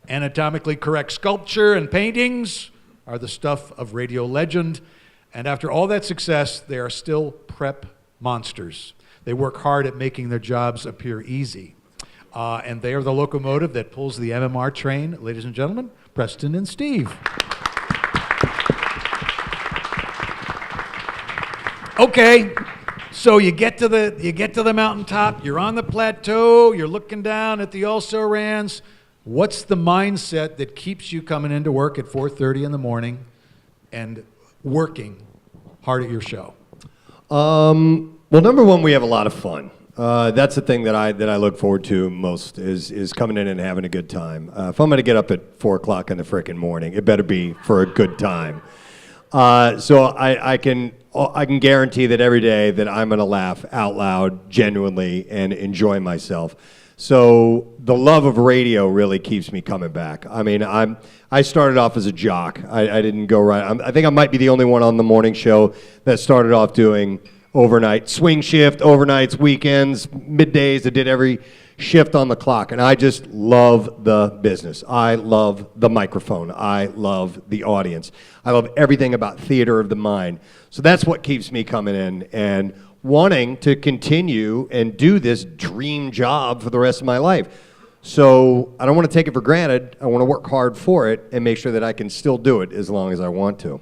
Speaker 3: anatomically correct sculpture and paintings are the stuff of radio legend. And after all that success, they are still prep monsters. They work hard at making their jobs appear easy. And they are the locomotive that pulls the MMR train. Ladies and gentlemen, Preston and Steve. Okay, so you get to the mountaintop. You're on the plateau. You're looking down at the also-rans. What's the mindset that keeps you coming into work at 4:30 in the morning and working hard at your show?
Speaker 9: Well, number one, we have a lot of fun. That's the thing that I look forward to most is coming in and having a good time. If I'm going to get up at 4 o'clock in the frickin' morning, it better be for a good time. So I can guarantee that every day that I'm going to laugh out loud, genuinely, and enjoy myself. So the love of radio really keeps me coming back. I mean, I started off as a jock. I didn't go right. I think I might be the only one on the morning show that started off doing overnight, swing shift, overnights, weekends, middays. I did every shift on the clock, and I just love the business. I love the microphone. I love the audience. I love everything about theater of the mind. So that's what keeps me coming in and wanting to continue and do this dream job for the rest of my life. So I don't want to take it for granted. I want to work hard for it and make sure that I can still do it as long as I want to.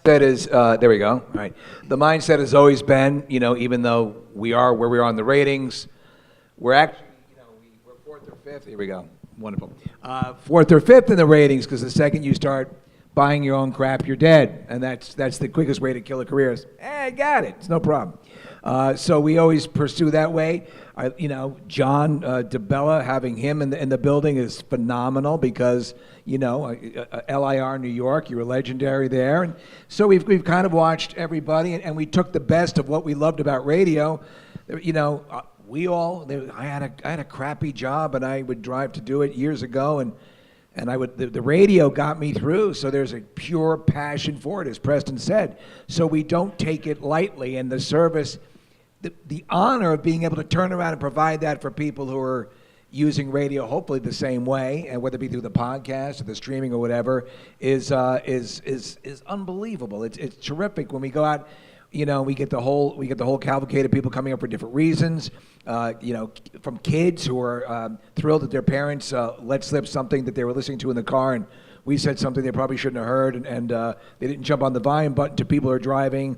Speaker 10: That is, there we go. All right. The mindset has always been, even though we are where we are on the ratings, we're actually, we're fourth or fifth. Here we go. Wonderful. Fourth or fifth in the ratings, because the second you start buying your own crap, you're dead. And that's the quickest way to kill a career is, I got it. It's no problem. So we always pursue that way. John DeBella, having him in the building is phenomenal because, LIR New York, you were legendary there. And so we've kind of watched everybody, and we took the best of what we loved about radio. I had a crappy job, and I would drive to do it years ago, and the radio got me through. So there's a pure passion for it, as Preston said. So we don't take it lightly, and the service, the honor of being able to turn around and provide that for people who are using radio, hopefully the same way, and whether it be through the podcast or the streaming or whatever, is unbelievable. It's terrific when we go out. We get the whole cavalcade of people coming up for different reasons. From kids who are thrilled that their parents let slip something that they were listening to in the car, and we said something they probably shouldn't have heard, and they didn't jump on the volume button, to people who are driving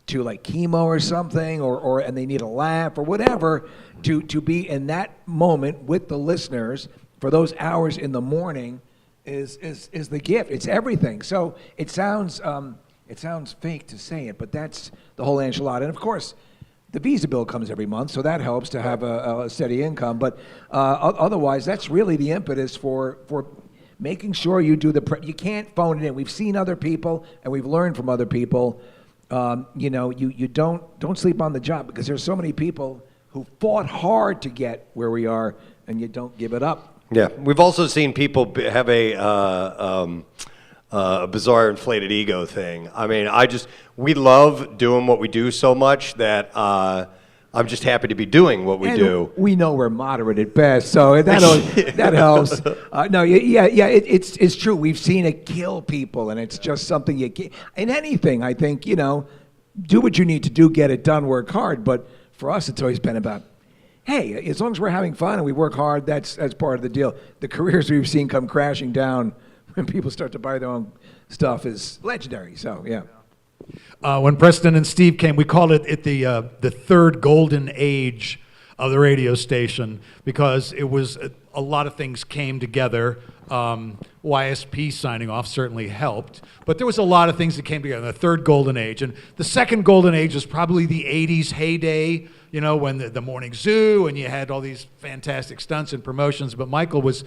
Speaker 10: to like chemo or something, or and they need a laugh or whatever, to be in that moment with the listeners for those hours in the morning is the gift. It's everything. So it sounds fake to say it, but that's the whole enchilada. And of course, the visa bill comes every month, so that helps to have a steady income. But otherwise, that's really the impetus for making sure you do you can't phone it in. We've seen other people, and we've learned from other people. You don't sleep on the job, because there's so many people who fought hard to get where we are, and you don't give it up.
Speaker 9: Yeah, we've also seen people have a bizarre inflated ego thing. I mean, we love doing what we do so much that I'm just happy to be doing what we do.
Speaker 10: We know we're moderate at best, so that helps. It's true. We've seen it kill people, and it's just something you can't. In anything, I think, do what you need to do, get it done, work hard. But for us, it's always been about, hey, as long as we're having fun and we work hard, that's part of the deal. The careers we've seen come crashing down when people start to buy their own stuff is legendary. So, yeah.
Speaker 3: When Preston and Steve came, we called it the third golden age of the radio station, because it was a lot of things came together. YSP signing off certainly helped, but there was a lot of things that came together in the third golden age. And the second golden age was probably the 80s heyday, when the morning zoo, and you had all these fantastic stunts and promotions. But Michael was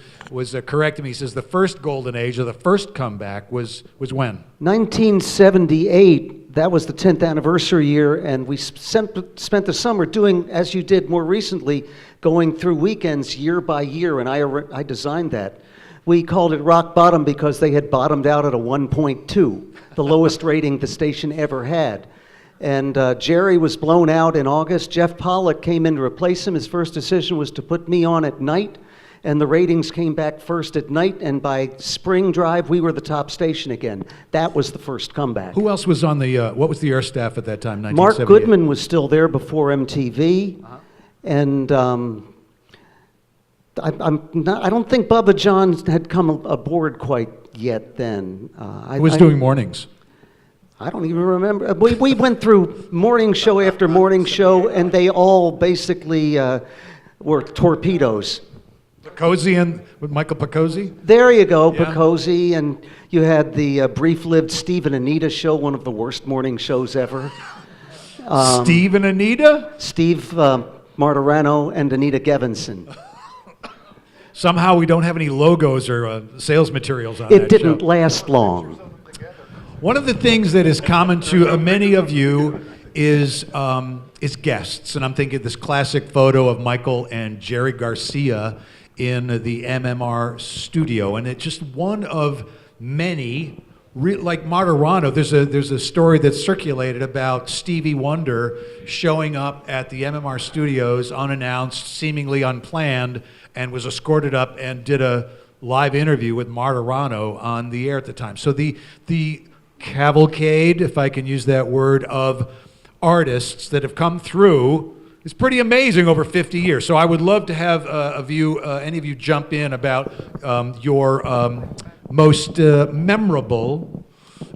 Speaker 3: correcting me. He says the first golden age, or the first comeback, was when?
Speaker 4: 1978. That was the 10th anniversary year, and we spent the summer doing, as you did more recently, going through weekends year by year, and I designed that. We called it Rock Bottom because they had bottomed out at a 1.2, the lowest rating the station ever had. And Jerry was blown out in August. Jeff Pollack came in to replace him. His first decision was to put me on at night, and the ratings came back first at night, and by spring drive, we were the top station again. That was the first comeback.
Speaker 3: Who else was on what was the air staff at that time, 1978?
Speaker 4: Mark Goodman was still there before MTV, and I don't think Bubba John had come aboard quite yet then.
Speaker 3: Who was doing mornings?
Speaker 4: I don't even remember. We went through morning show after morning show, and they all basically were torpedoes.
Speaker 3: Picozzi and with Michael Picozzi?
Speaker 4: There you go,
Speaker 3: Yeah.
Speaker 4: Picozzi, and you had the brief-lived Steve and Anita show, one of the worst morning shows ever.
Speaker 3: Steve and Anita?
Speaker 4: Steve Martirano and Anita Gevinson.
Speaker 3: Somehow we don't have any logos or sales materials on
Speaker 4: It
Speaker 3: that
Speaker 4: didn't
Speaker 3: show.
Speaker 4: last long.
Speaker 3: One of the things that is common to many of you is guests, and I'm thinking of this classic photo of Michael and Jerry Garcia in the MMR studio, and it's just one of many. Like Martirano, there's a story that's circulated about Stevie Wonder showing up at the MMR studios unannounced, seemingly unplanned, and was escorted up and did a live interview with Martirano on the air at the time. So the cavalcade, if I can use that word, of artists that have come through is pretty amazing over 50 years. So I would love to have any of you jump in about your most memorable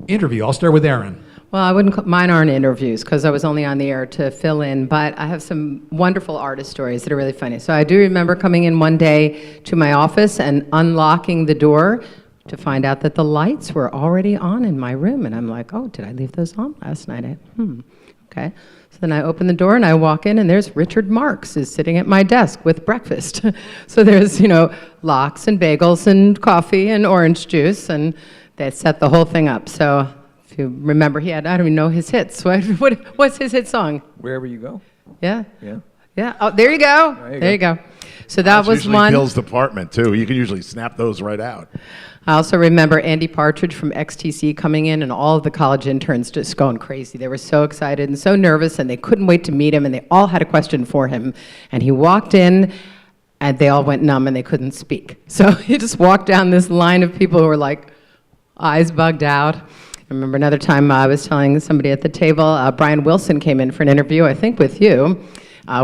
Speaker 3: interview. I'll start with Aaron.
Speaker 7: Well, mine aren't interviews because I was only on the air to fill in, but I have some wonderful artist stories that are really funny. So I do remember coming in one day to my office and unlocking the door to find out that the lights were already on in my room. And I'm like, oh, did I leave those on last night? Okay. So then I open the door and I walk in and there's Richard Marx is sitting at my desk with breakfast. So there's, lox and bagels and coffee and orange juice, and they set the whole thing up. So if you remember, I don't even know his hits. What's his hit song?
Speaker 10: Wherever you go.
Speaker 7: Yeah.
Speaker 10: Yeah.
Speaker 7: Yeah. Oh, there you go. There you go. So that
Speaker 6: That's
Speaker 7: was
Speaker 6: usually
Speaker 7: one.
Speaker 6: Bill's department, too. You can usually snap those right out.
Speaker 7: I also remember Andy Partridge from XTC coming in and all of the college interns just going crazy. They were so excited and so nervous and they couldn't wait to meet him and they all had a question for him. And he walked in and they all went numb and they couldn't speak. So he just walked down this line of people who were like eyes bugged out. I remember another time I was telling somebody at the table, Brian Wilson came in for an interview, I think with you,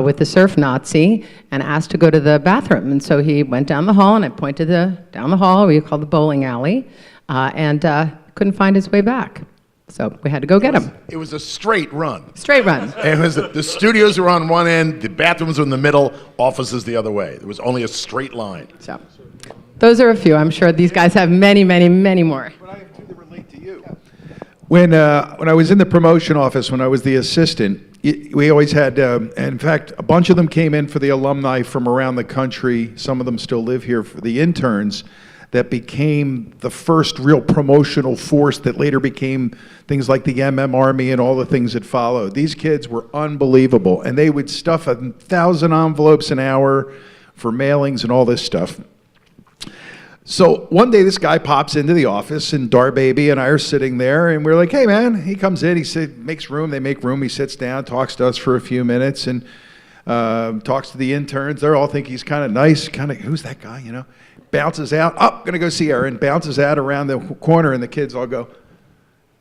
Speaker 7: with the surf Nazi, and asked to go to the bathroom. And so he went down the hall, and I pointed down the hall, we call the bowling alley, and couldn't find his way back. So we had to go get him.
Speaker 6: It was a straight run.
Speaker 7: Straight run.
Speaker 6: And it was the studios were on one end, the bathrooms were in the middle, offices the other way. There was only a straight line.
Speaker 7: So those are a few. I'm sure these guys have many, many, many more.
Speaker 8: But I have two that relate to you. When I was in the promotion office, when I was the assistant, we always had, in fact, a bunch of them came in for the alumni from around the country. Some of them still live here for the interns that became the first real promotional force that later became things like the MM Army and all the things that followed. These kids were unbelievable, and they would stuff 1,000 envelopes an hour for mailings and all this stuff. So one day this guy pops into the office and Darbaby and I are sitting there and we're like, hey man, he comes in, makes room, they make room, he sits down, talks to us for a few minutes and talks to the interns. They all think he's kind of nice, who's that guy, Bounces out, gonna go see Aaron, bounces out around the corner and the kids all go,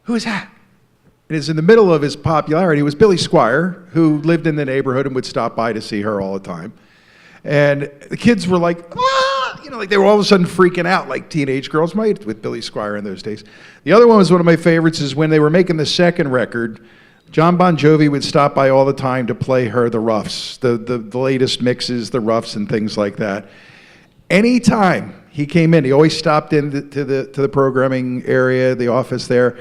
Speaker 8: who is that? It is in the middle of his popularity. It was Billy Squire, who lived in the neighborhood and would stop by to see her all the time. And the kids were like, like they were all of a sudden freaking out like teenage girls might with Billy Squire in those days. The other one was one of my favorites is when they were making the second record, John Bon Jovi would stop by all the time to play her the roughs, the latest mixes, the roughs and things like that. Anytime he came in, he always stopped in to the programming area, the office there,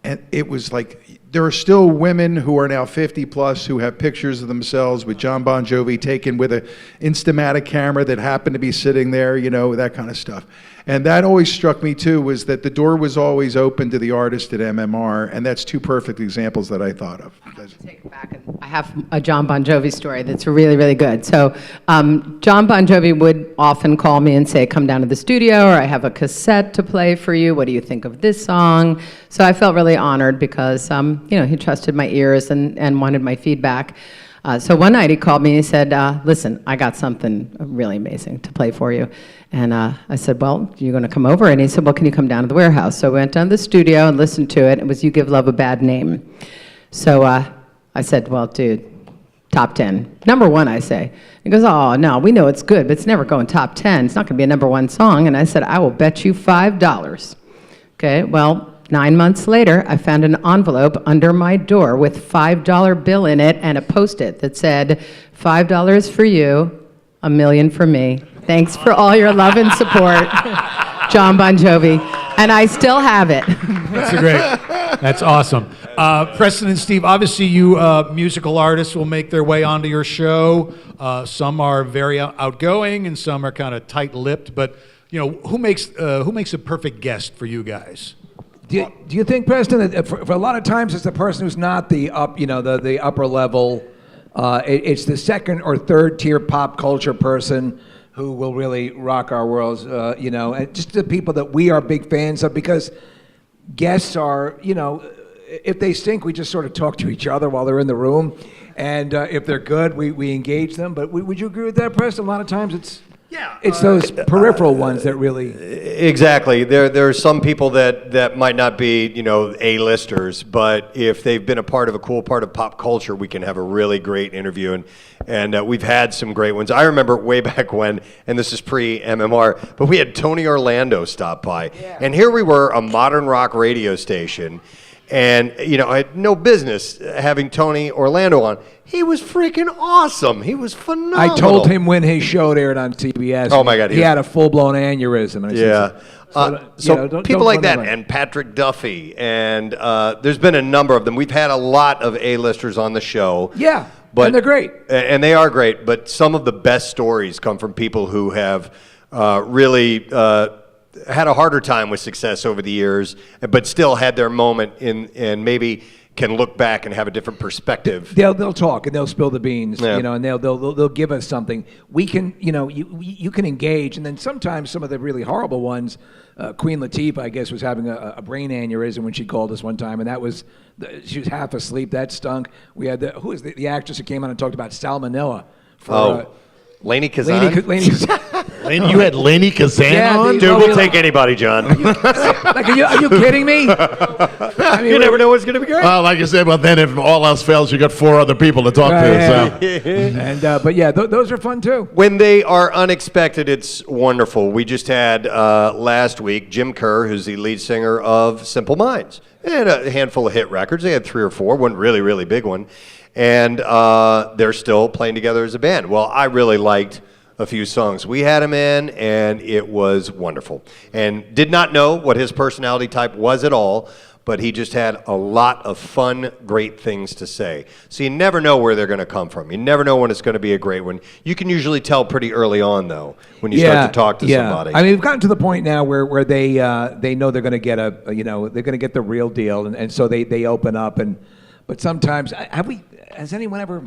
Speaker 8: and it was like, there are still women who are now 50 plus who have pictures of themselves with John Bon Jovi taken with an Instamatic camera that happened to be sitting there, that kind of stuff. And that always struck me too, was that the door was always open to the artist at MMR, and that's two perfect examples that I thought of.
Speaker 7: Take it back. I have a John Bon Jovi story that's really, really good. So John Bon Jovi would often call me and say, come down to the studio, or I have a cassette to play for you. What do you think of this song? So I felt really honored because, he trusted my ears and wanted my feedback. So one night he called me and he said, listen, I got something really amazing to play for you. And I said, well, you're going to come over? And he said, well, can you come down to the warehouse? So I went down to the studio and listened to it. It was You Give Love a Bad Name. So I said, well, dude, top 10. Number one, I say. He goes, oh, no, we know it's good, but it's never going top 10. It's not going to be a number one song. And I said, I will bet you $5. Okay, well, 9 months later, I found an envelope under my door with $5 bill in it and a Post-it that said, $5 for you, $1 million for me. Thanks for all your love and support, John Bon Jovi. And I still have it.
Speaker 3: That's awesome. Preston and Steve, obviously you musical artists will make their way onto your show. Some are very outgoing and some are kind of tight-lipped, but who makes a perfect guest for you guys?
Speaker 10: Do you think, Preston, that for a lot of times it's the person who's not the upper level, it's the second or third tier pop culture person who will really rock our worlds, and just the people that we are big fans of, because guests are, if they stink, we just sort of talk to each other while they're in the room, and if they're good, we engage them. But would you agree with that, Preston? A lot of times it's those peripheral ones that really...
Speaker 9: Exactly. There are some people that might not be, A-listers, but if they've been a part of a cool part of pop culture, we can have a really great interview. And we've had some great ones. I remember way back when, and this is pre-MMR, but we had Tony Orlando stop by. Yeah. And here we were, a modern rock radio station, and, I had no business having Tony Orlando on. He was freaking awesome. He was phenomenal.
Speaker 10: I told him when his show aired on CBS.
Speaker 9: Oh, my God.
Speaker 10: He had a full-blown aneurysm. And
Speaker 9: So people like that, and Patrick Duffy, and there's been a number of them. We've had a lot of A-listers on the show.
Speaker 10: Yeah, and they're great.
Speaker 9: And they are great, but some of the best stories come from people who have really... had a harder time with success over the years, but still had their moment and maybe can look back and have a different perspective.
Speaker 10: They'll talk and they'll spill the beans,
Speaker 9: yeah.
Speaker 10: And they'll give us something. We can, you can engage, and then sometimes some of the really horrible ones. Queen Latifah, I guess, was having a brain aneurysm when she called us one time, and she was half asleep. That stunk. We had who was the actress who came on and talked about salmonella.
Speaker 9: Lainey Kazan?
Speaker 11: Lainey, you had Lainey Kazan on?
Speaker 9: Dude, we'll take anybody, John.
Speaker 10: Are you kidding me?
Speaker 9: You never know what's going to be great.
Speaker 11: Well, like I said, but then if all else fails, you got 4 other people to talk to. So.
Speaker 10: And but yeah, those are fun too.
Speaker 9: When they are unexpected, it's wonderful. We just had last week Jim Kerr, who's the lead singer of Simple Minds. They had a handful of hit records. They had 3 or 4, one really, really big one. And they're still playing together as a band. Well, I really liked a few songs we had him in, and it was wonderful. And did not know what his personality type was at all, but he just had a lot of fun, great things to say. So you never know where they're going to come from. You never know when it's going to be a great one. You can usually tell pretty early on, though, when you start to talk to somebody.
Speaker 10: I mean, we've gotten to the point now where they know they're going to get they're going to get the real deal, and so they open up. But sometimes, has anyone ever...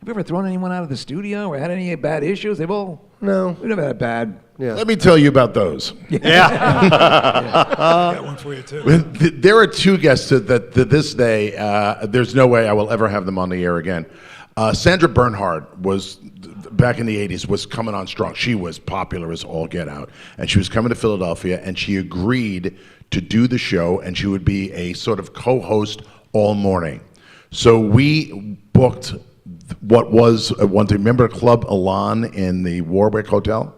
Speaker 10: Have you ever thrown anyone out of the studio or had any bad issues?
Speaker 9: No.
Speaker 10: We've never had bad.
Speaker 9: Yeah.
Speaker 11: Let me tell you about those.
Speaker 9: Yeah.
Speaker 5: Got one for you, too.
Speaker 11: There are 2 guests that to this day, there's no way I will ever have them on the air again. Sandra Bernhard was, back in the 80s, was coming on strong. She was popular as all get out. And she was coming to Philadelphia, and she agreed to do the show, and she would be a sort of co-host all morning. So we booked... what was one thing. Remember Club Elan in the Warwick Hotel?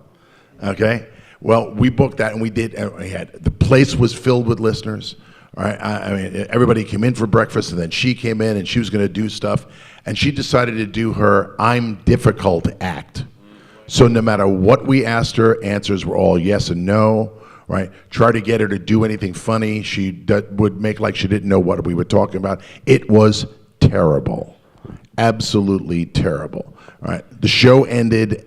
Speaker 11: Okay. Well, we booked that, and we did. The place was filled with listeners. All right. I mean, everybody came in for breakfast, and then she came in, and she was going to do stuff, and she decided to do her "I'm difficult" act. So no matter what we asked her, answers were all yes and no. Right. Try to get her to do anything funny. She would make like she didn't know what we were talking about. It was terrible. Absolutely terrible. All right. The show ended,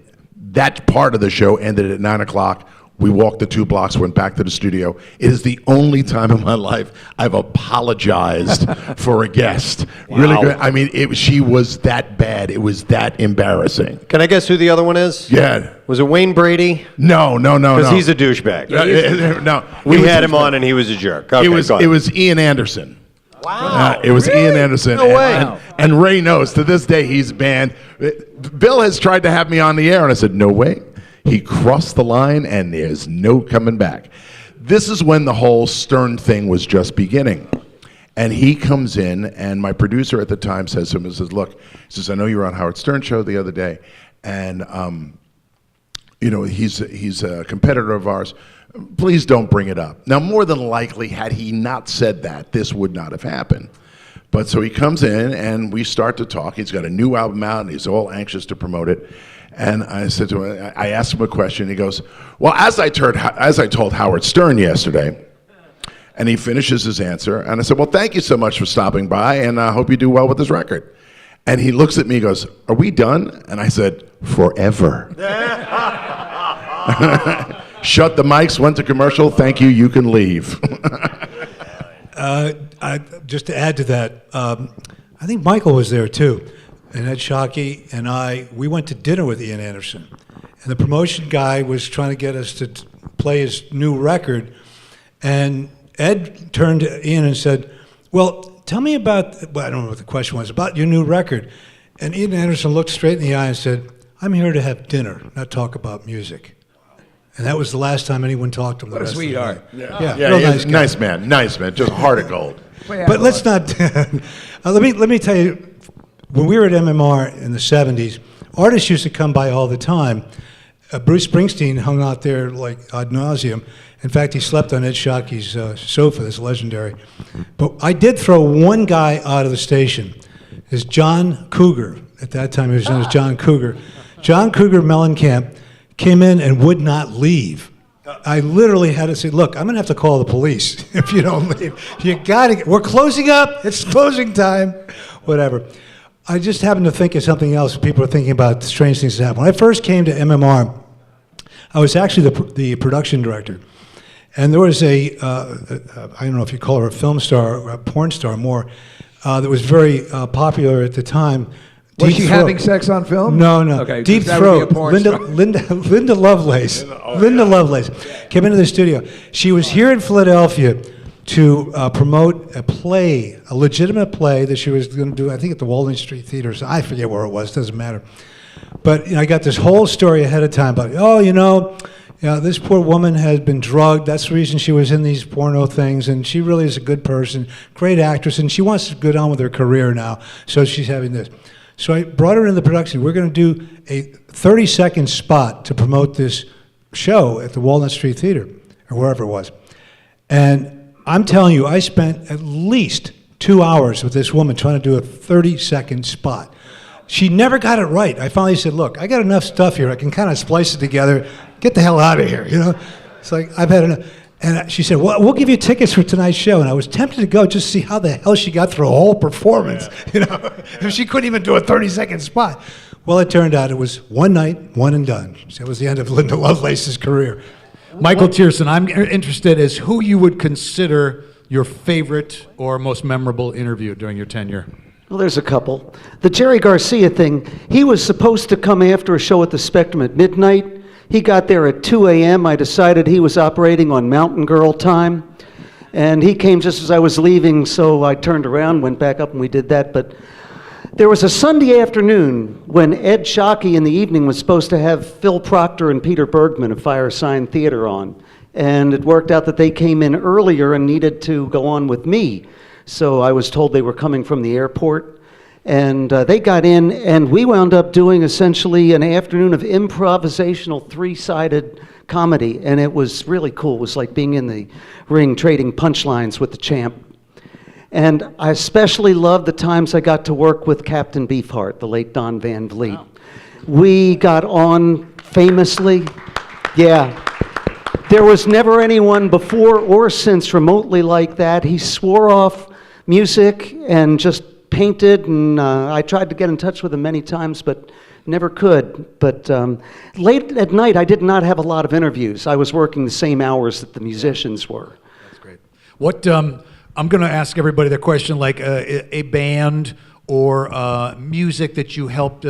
Speaker 11: that part of the show ended at 9 o'clock. We walked the 2 blocks, went back to the studio. It is the only time in my life I've apologized for a guest. Wow. Really good. I mean, she was that bad. It was that embarrassing.
Speaker 9: Can I guess who the other one is?
Speaker 11: Yeah.
Speaker 9: Was it Wayne Brady?
Speaker 11: No.
Speaker 9: Because he's a douchebag.
Speaker 11: No.
Speaker 9: We had him on, and he was a jerk. Okay,
Speaker 11: it was Ian Anderson.
Speaker 9: Wow.
Speaker 11: It was Ian Anderson.
Speaker 9: No way.
Speaker 11: And Ray knows, to this day, he's banned. Bill has tried to have me on the air, and I said, no way. He crossed the line, and there's no coming back. This is when the whole Stern thing was just beginning. And he comes in, and my producer at the time says to him, he says, look, he says, I know you were on Howard Stern show the other day, and he's a competitor of ours. Please don't bring it up. Now, more than likely, had he not said that, this would not have happened. But so he comes in and we start to talk. He's got a new album out and he's all anxious to promote it. And I said to him, I asked him a question. He goes, well, as I told Howard Stern yesterday, and he finishes his answer. And I said, well, thank you so much for stopping by, and I hope you do well with this record. And he looks at me and goes, are we done? And I said, forever. Shut the mics, went to commercial. Thank you, you can leave.
Speaker 5: Just to add to that, I think Michael was there too. And Ed Shockey and we went to dinner with Ian Anderson. And the promotion guy was trying to get us to play his new record. And Ed turned to Ian and said, well, tell me about, well, I don't know what the question was, about your new record. And Ian Anderson looked straight in the eye and said, I'm here to have dinner, not talk about music. And that was the last time anyone talked to him.
Speaker 10: What a sweetheart.
Speaker 5: Yeah,
Speaker 11: Yeah,
Speaker 5: real
Speaker 11: he's
Speaker 5: nice guy.
Speaker 11: nice man, just heart of gold.
Speaker 5: But let's not. let me tell you, when we were at MMR in the '70s, artists used to come by all the time. Bruce Springsteen hung out there like ad nauseum. In fact, he slept on Ed Shockey's sofa. That's legendary. But I did throw one guy out of the station. Is John Cougar. At that time, he was known as John Cougar. John Cougar Mellencamp came in and would not leave. I literally had to say, look, I'm going to have to call the police if you don't leave. You got to, we're closing up. It's closing time. Whatever. I just happened to think of something else. People are thinking about strange things that happen. When I first came to MMR, I was actually the production director. And there was I don't know if you call her a film star or a porn star more, that was very popular at the time.
Speaker 10: Was she having sex on film?
Speaker 5: No.
Speaker 10: Okay,
Speaker 5: Deep
Speaker 10: that would be a
Speaker 5: Throat.
Speaker 10: porn star.
Speaker 5: Linda Lovelace. Linda Lovelace came into the studio. She was here in Philadelphia to promote a play, a legitimate play that she was going to do, I think at the Walnut Street Theater. So I forget where it was, doesn't matter. But I got this whole story ahead of time about, this poor woman has been drugged. That's the reason she was in these porno things. And she really is a good person, great actress, and she wants to get on with her career now. So she's having this. So I brought her into the production. We're going to do a 30-second spot to promote this show at the Walnut Street Theater, or wherever it was. And I'm telling you, I spent at least 2 hours with this woman trying to do a 30-second spot. She never got it right. I finally said, look, I got enough stuff here. I can kind of splice it together. Get the hell out of here, It's like, I've had enough. And she said, well, we'll give you tickets for tonight's show. And I was tempted to go just to see how the hell she got through a whole performance, If she couldn't even do a 30-second spot. Well, it turned out it was one night, one and done. So it was the end of Linda Lovelace's career.
Speaker 3: Michael Tierson, I'm interested as who you would consider your favorite or most memorable interview during your tenure.
Speaker 4: Well, there's a couple. The Jerry Garcia thing, he was supposed to come after a show at the Spectrum at midnight. He got there at 2 a.m. I decided he was operating on Mountain Girl time. And he came just as I was leaving, so I turned around, went back up, and we did that. But there was a Sunday afternoon when Ed Shockey in the evening was supposed to have Phil Proctor and Peter Bergman of Firesign Theater on. And it worked out that they came in earlier and needed to go on with me. So I was told they were coming from the airport. And they got in, and we wound up doing essentially an afternoon of improvisational three-sided comedy, and it was really cool. It was like being in the ring trading punchlines with the champ. And I especially loved the times I got to work with Captain Beefheart, the late Don Van Vliet. Wow. We got on famously. Yeah. There was never anyone before or since remotely like that. He swore off music and just painted, and I tried to get in touch with him many times, but never could. But late at night, I did not have a lot of interviews. I was working the same hours that the musicians were.
Speaker 3: That's great. What I'm going to ask everybody the question, like a band or music that you helped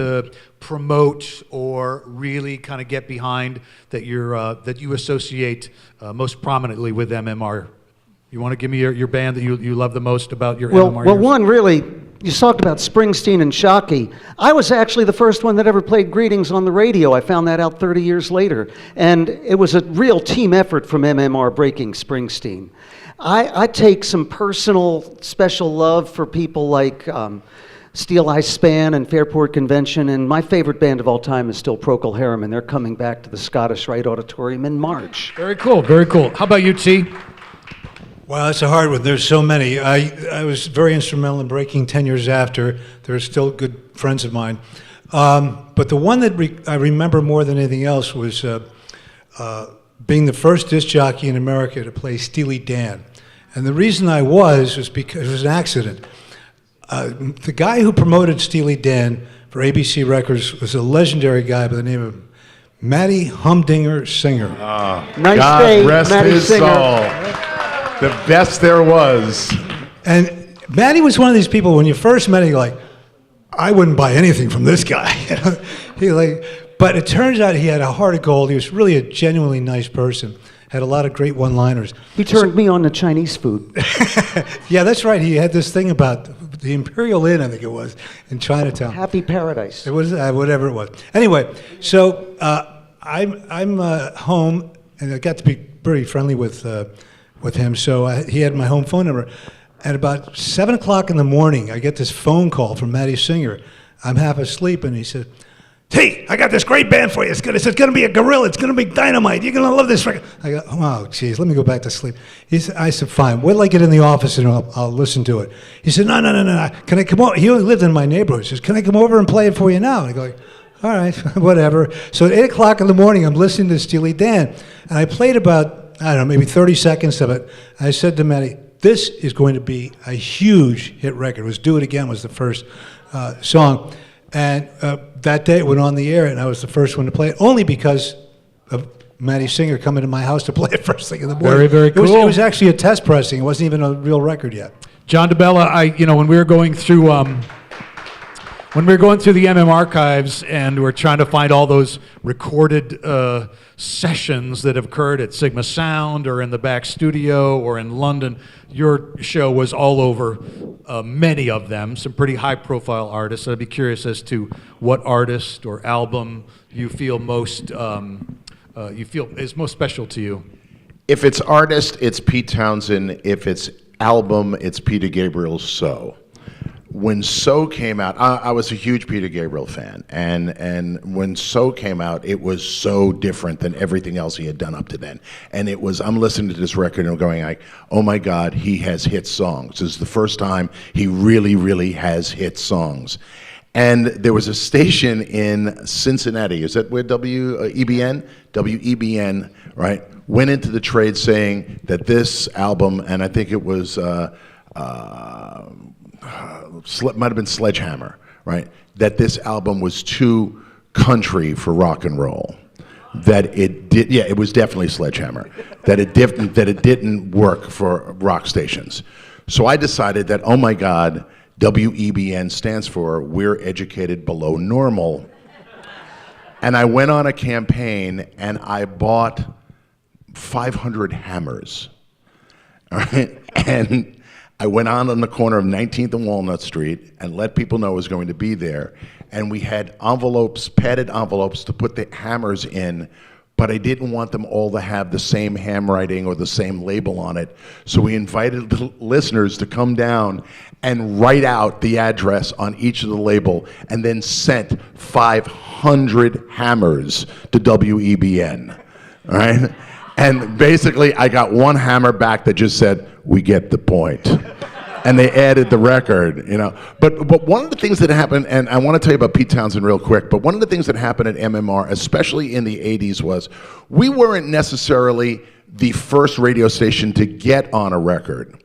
Speaker 3: promote or really kind of get behind that you associate most prominently with MMR. You want to give me your band that you love the most about your MMR years?
Speaker 4: Well, one really, you talked about Springsteen and Shockey. I was actually the first one that ever played Greetings on the radio. I found that out 30 years later. And it was a real team effort from MMR breaking Springsteen. I take some personal special love for people like Steel Eye Span and Fairport Convention, and my favorite band of all time is still Procol Harum, they're coming back to the Scottish Rite Auditorium in March.
Speaker 3: Very cool, very cool. How about you, T?
Speaker 5: Wow, that's a hard one. There's so many. I was very instrumental in breaking 10 years after. They're still good friends of mine. But the one that I remember more than anything else was being the first disc jockey in America to play Steely Dan. And the reason I was because it was an accident. The guy who promoted Steely Dan for ABC Records was a legendary guy by the name of Matty Humdinger Singer.
Speaker 4: Nice
Speaker 11: God
Speaker 4: day,
Speaker 11: rest
Speaker 4: Matty
Speaker 11: his
Speaker 4: Singer.
Speaker 11: soul. The best there was.
Speaker 5: And Matty was one of these people, when you first met him, you're like, I wouldn't buy anything from this guy. But it turns out he had a heart of gold. He was really a genuinely nice person. Had a lot of great one-liners.
Speaker 4: He turned me on to Chinese food.
Speaker 5: Yeah, that's right. He had this thing about the Imperial Inn, I think it was, in Chinatown.
Speaker 4: Happy Paradise.
Speaker 5: It was whatever it was. Anyway, so I'm home, and I got to be very friendly with him. So he had my home phone number. At about 7 o'clock in the morning, I get this phone call from Matty Singer. I'm half asleep, and he said, "Hey, I got this great band for you. It's gonna be a gorilla. It's gonna be dynamite. You're gonna love this record." I go, "Oh, geez, let me go back to sleep." I said, "Fine. Wait till I get in the office and I'll listen to it." He said, No. Can I come over? He only lived in my neighborhood. He says, "Can I come over and play it for you now?" And I go, "All right, whatever." So at 8 o'clock in the morning, I'm listening to Steely Dan, and I played about, I don't know, maybe 30 seconds of it. I said to Matty, "This is going to be a huge hit record." It was "Do It Again" was the first song. And that day it went on the air, and I was the first one to play it, only because of Matty Singer coming to my house to play it first thing in the morning.
Speaker 3: Very, very cool.
Speaker 5: It was actually a test pressing. It wasn't even a real record yet.
Speaker 3: John DeBella, when we were going through the MM archives and we're trying to find all those recorded sessions that have occurred at Sigma Sound or in the back studio or in London, your show was all over many of them, some pretty high-profile artists. I'd be curious as to what artist or album you feel is most special to you.
Speaker 11: If it's artist, it's Pete Townsend. If it's album, it's Peter Gabriel's So. When So came out, I was a huge Peter Gabriel fan, and when So came out, it was so different than everything else he had done up to then. And I'm listening to this record and I'm going like, oh my God, he has hit songs. This is the first time he really, really has hit songs. And there was a station in Cincinnati, is that where WEBN? WEBN, right, went into the trade saying that this album, and I think it was, might have been Sledgehammer, right? That this album was too country for rock and roll. That it was definitely Sledgehammer. That it didn't work for rock stations. So I decided that, oh my God, WEBN stands for We're Educated Below Normal. And I went on a campaign and I bought 500 hammers, all right? And I went on the corner of 19th and Walnut Street and let people know I was going to be there. And we had padded envelopes to put the hammers in, but I didn't want them all to have the same handwriting or the same label on it. So we invited the listeners to come down and write out the address on each of the label and then sent 500 hammers to WEBN, all right? And basically, I got one hammer back that just said, "We get the point." And they added the record, But one of the things that happened, and I want to tell you about Pete Townsend real quick, but one of the things that happened at MMR, especially in the 80s, was we weren't necessarily the first radio station to get on a record.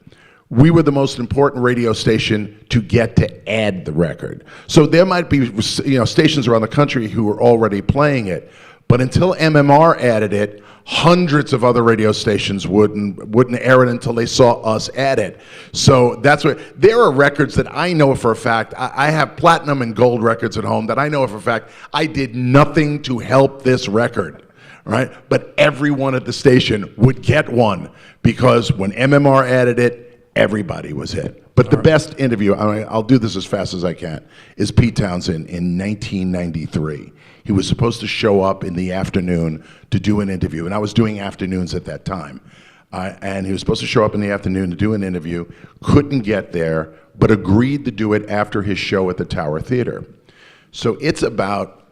Speaker 11: We were the most important radio station to get to add the record. So there might be stations around the country who were already playing it, but until MMR added it, hundreds of other radio stations wouldn't air it until they saw us add it. So that's what, there are records that I know for a fact, I have platinum and gold records at home that I know for a fact I did nothing to help this record, right? But everyone at the station would get one because when MMR added it, everybody was hit. But the best interview, I'll do this as fast as I can, is Pete Townsend in 1993. He was supposed to show up in the afternoon to do an interview, and I was doing afternoons at that time. And he was supposed to show up in the afternoon to do an interview, couldn't get there, but agreed to do it after his show at the Tower Theater. So it's about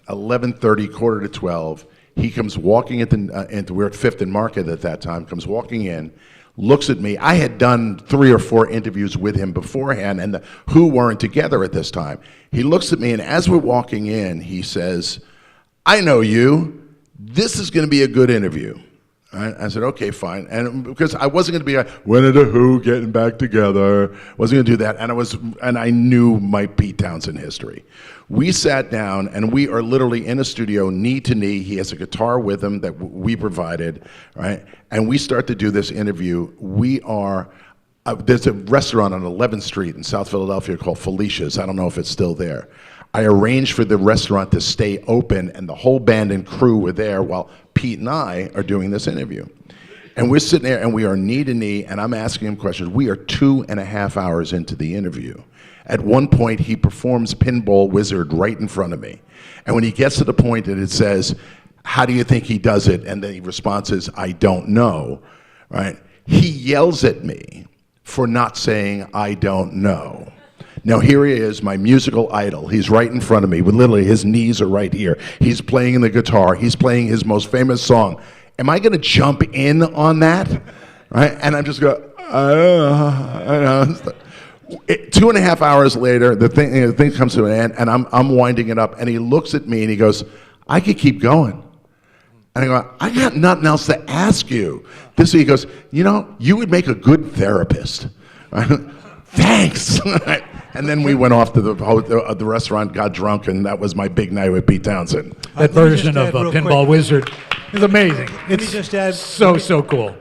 Speaker 11: 11:30, 11:45. He comes walking we're at 5th and Market at that time, comes walking in, looks at me. I had done 3 or 4 interviews with him beforehand, and the Who weren't together at this time. He looks at me, and as we're walking in, he says, "I know you. This is going to be a good interview." I said, "Okay, fine." And because I wasn't going to be like, "When are the Who getting back together?" Wasn't going to do that. And I knew my Pete Townsend history. We sat down, and we are literally in a studio, knee to knee. He has a guitar with him that we provided, right? And we start to do this interview. We are, there's a restaurant on 11th Street in South Philadelphia called Felicia's. I don't know if it's still there. I arranged for the restaurant to stay open, and the whole band and crew were there while Pete and I are doing this interview. And we're sitting there, and we are knee to knee, and I'm asking him questions. We are 2.5 hours into the interview. At one point, he performs Pinball Wizard right in front of me. And when he gets to the point that it says, "How do you think he does it?" and the response is, "I don't know," right? He yells at me for not saying, "I don't know." Now here he is, my musical idol. He's right in front of me, with literally his knees are right here. He's playing the guitar. He's playing his most famous song. Am I going to jump in on that? Right? And I'm just going, I don't know. 2.5 hours later, the thing comes to an end, and I'm winding it up, and he looks at me and he goes, "I could keep going." And I go, "I got nothing else to ask you." He goes, "You know, you would make a good therapist." Thanks. And then we went off to the restaurant, got drunk, and that was my big night with Pete Townsend.
Speaker 3: That version of Pinball Wizard is amazing. It's
Speaker 5: just add-
Speaker 3: so cool.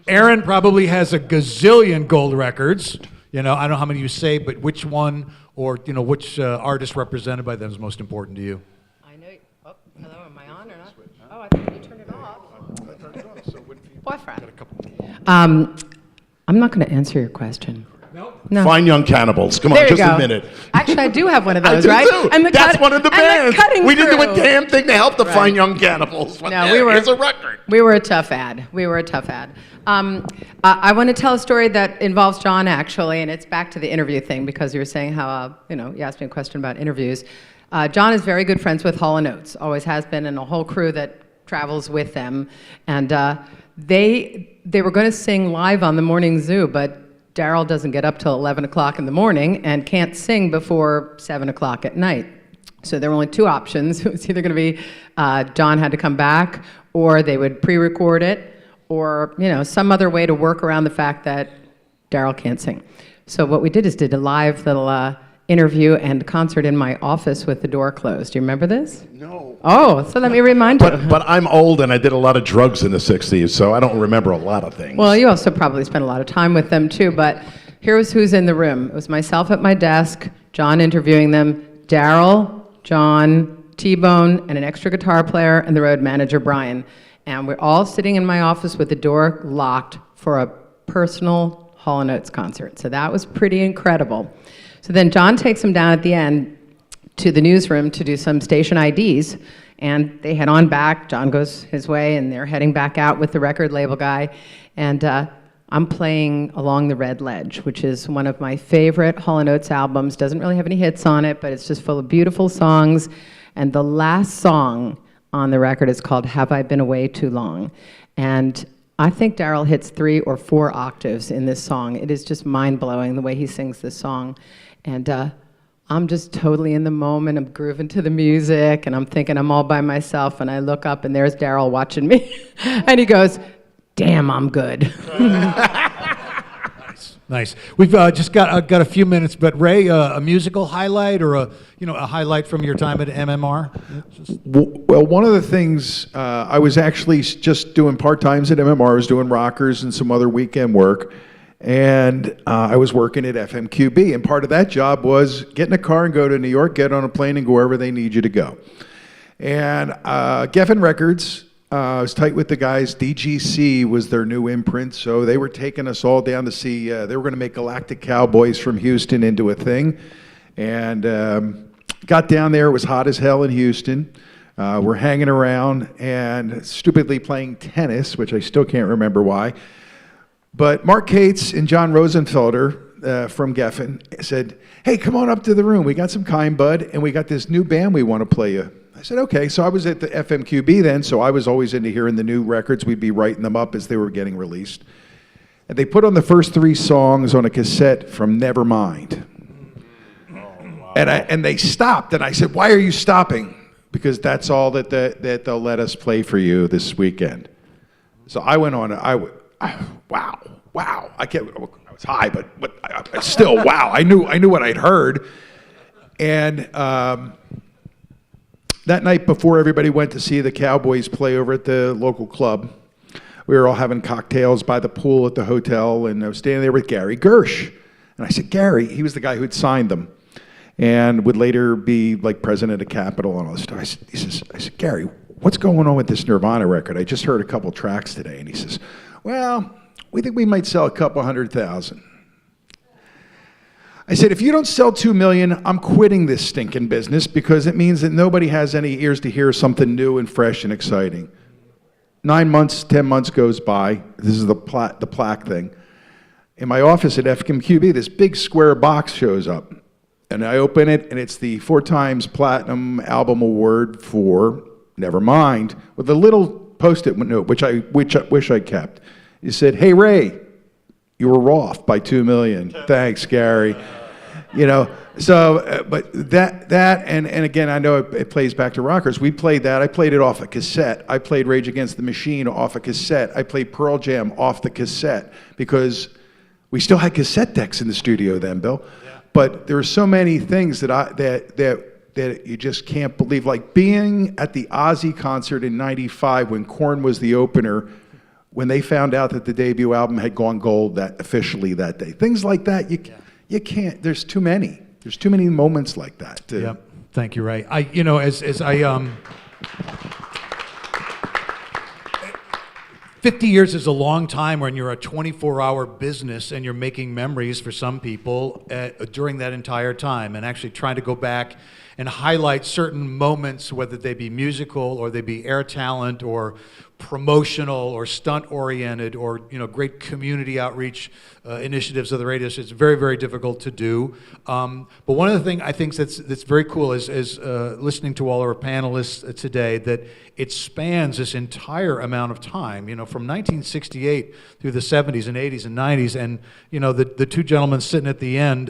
Speaker 3: Aaron probably has a gazillion gold records. You know, I don't know how many you say, but which one or, you know, which artist represented by them is most important to you?
Speaker 7: I know. Oh, hello. Am I on or not? Oh, I thought you turned it off. Boyfriend. I'm not going to answer your question. No.
Speaker 11: Fine Young Cannibals. Come
Speaker 7: There
Speaker 11: on,
Speaker 7: you
Speaker 11: just
Speaker 7: go.
Speaker 11: admit it.
Speaker 7: Actually, I do have one of
Speaker 11: I
Speaker 7: those,
Speaker 11: do
Speaker 7: right?
Speaker 11: too.
Speaker 7: And
Speaker 11: That's one of the bands. We didn't do a
Speaker 7: crew.
Speaker 11: damn thing to help the
Speaker 7: Right.
Speaker 11: Fine Young Cannibals.
Speaker 7: No, we were.
Speaker 11: Here's a record.
Speaker 7: We were a tough ad. I want to tell a story that involves John, actually, and it's back to the interview thing, because you were saying how, you asked me a question about interviews. John is very good friends with Hall & Oates, always has been, and a whole crew that travels with them. And they were going to sing live on the Morning Zoo, but Daryl doesn't get up till 11 o'clock in the morning and can't sing before 7 o'clock at night. So there were only 2 options. It was either going to be John had to come back, or they would pre-record it, or some other way to work around the fact that Daryl can't sing. So what we did is did a live little interview and concert in my office with the door closed. Do you remember this?
Speaker 11: No.
Speaker 7: Oh, so let me remind you.
Speaker 11: But I'm old and I did a lot of drugs in the 60s, so I don't remember a lot of things.
Speaker 7: Well, you also probably spent a lot of time with them too, but here's who's in the room. It was myself at my desk, John interviewing them, Daryl, John, T-Bone, and an extra guitar player, and the road manager, Brian. And we're all sitting in my office with the door locked for a personal Hall & Oates concert. So that was pretty incredible. So then John takes them down at the end to the newsroom to do some station IDs, and they head on back. John goes his way, and they're heading back out with the record label guy. And I'm playing Along the Red Ledge, which is one of my favorite Hall & Oates albums. Doesn't really have any hits on it, but it's just full of beautiful songs. And the last song on the record is called Have I Been Away Too Long? And I think Daryl hits 3 or 4 octaves in this song. It is just mind-blowing the way he sings this song. And I'm just totally in the moment. I'm grooving to the music, and I'm thinking I'm all by myself, and I look up, and there's Daryl watching me. And he goes, "Damn, I'm good."
Speaker 3: Nice. We've just got a few minutes, but Ray, a musical highlight or a highlight from your time at MMR?
Speaker 8: Well, one of the things, I was actually just doing part-times at MMR. I was doing rockers and some other weekend work. And I was working at FMQB. And part of that job was get in a car and go to New York, get on a plane and go wherever they need you to go. And Geffen Records, I was tight with the guys. DGC was their new imprint. So they were taking us all down to see, they were going to make Galactic Cowboys from Houston into a thing. And got down there. It was hot as hell in Houston. We're hanging around and stupidly playing tennis, which I still can't remember why. But Mark Cates and John Rosenfelder from Geffen said, "Hey, come on up to the room. We got some Kind Bud, and we got this new band we want to play you." I said, "Okay." So I was at the FMQB then, so I was always into hearing the new records. We'd be writing them up as they were getting released. And they put on the first 3 songs on a cassette from Nevermind. And they stopped, and I said, "Why are you stopping?" Because that's all that they'll let us play for you this weekend. So I went on. Wow. I was high, but still, wow. I knew what I'd heard. And that night before everybody went to see the Cowboys play over at the local club, we were all having cocktails by the pool at the hotel, and I was standing there with Gary Gersh. And I said, Gary, he was the guy who'd signed them and would later be like president of Capitol and all this stuff. I said, Gary, what's going on with this Nirvana record? I just heard a couple tracks today. And he says, well, we think we might sell a couple 100,000. I said, if you don't sell 2 million, I'm quitting this stinking business because it means that nobody has any ears to hear something new and fresh and exciting. 9 months, 10 months goes by. This is the plaque thing. In my office at FMQB, this big square box shows up. And I open it, and it's the 4 times platinum album award for Nevermind, with a little post-it note, which I wish I kept. It said, hey, Ray, you were off by 2 million. Thanks, Gary. You know, so, but that and again, I know it plays back to rockers. We played that. I played it off a cassette. I played Rage Against the Machine off a cassette. I played Pearl Jam off the cassette because we still had cassette decks in the studio then, Bill. Yeah. But there were so many things that you just can't believe, like being at the Ozzy concert in '95 when Korn was the opener, when they found out that the debut album had gone gold officially that day. Things like that, you can't. There's too many. There's too many moments like that.
Speaker 3: Yep. Thank you, Ray. As I 50 years is a long time when you're a 24-hour business and you're making memories for some people during that entire time, and actually trying to go back and highlight certain moments, whether they be musical or they be air talent or promotional or stunt-oriented or great community outreach initiatives of the radio. It's very, very difficult to do. But one of the things I think that's very cool is listening to all our panelists today, that it spans this entire amount of time, from 1968 through the 70s and 80s and 90s, and the 2 gentlemen sitting at the end,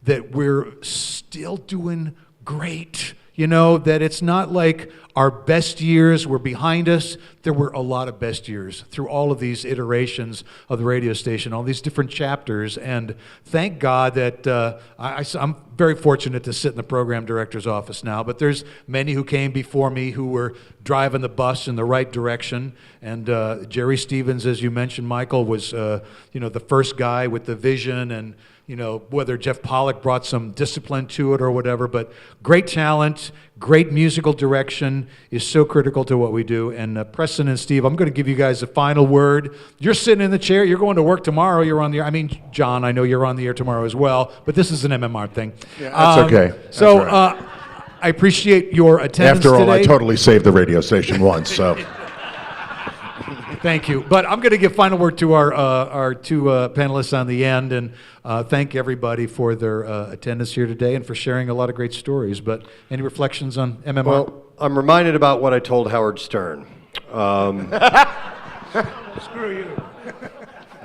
Speaker 3: that we're still doing great. That it's not like our best years were behind us. There were a lot of best years through all of these iterations of the radio station, all these different chapters. And thank God that I'm very fortunate to sit in the program director's office now, but there's many who came before me who were driving the bus in the right direction. And Jerry Stevens, as you mentioned, Michael, was the first guy with the vision, and whether Jeff Pollack brought some discipline to it or whatever, but great talent, great musical direction is so critical to what we do. And Preston and Steve, I'm going to give you guys a final word. You're sitting in the chair. You're going to work tomorrow. You're on the air. I mean, John, I know you're on the air tomorrow as well, but this is an MMR thing.
Speaker 11: Yeah, that's okay. That's
Speaker 3: so
Speaker 11: right.
Speaker 3: I appreciate your attendance
Speaker 11: After all,
Speaker 3: today.
Speaker 11: I totally saved the radio station once, so.
Speaker 3: Thank you. But I'm going to give final word to our 2 panelists on the end, and thank everybody for their attendance here today and for sharing a lot of great stories. But any reflections on MMR?
Speaker 9: Well, I'm reminded about what I told Howard Stern.
Speaker 3: Screw you.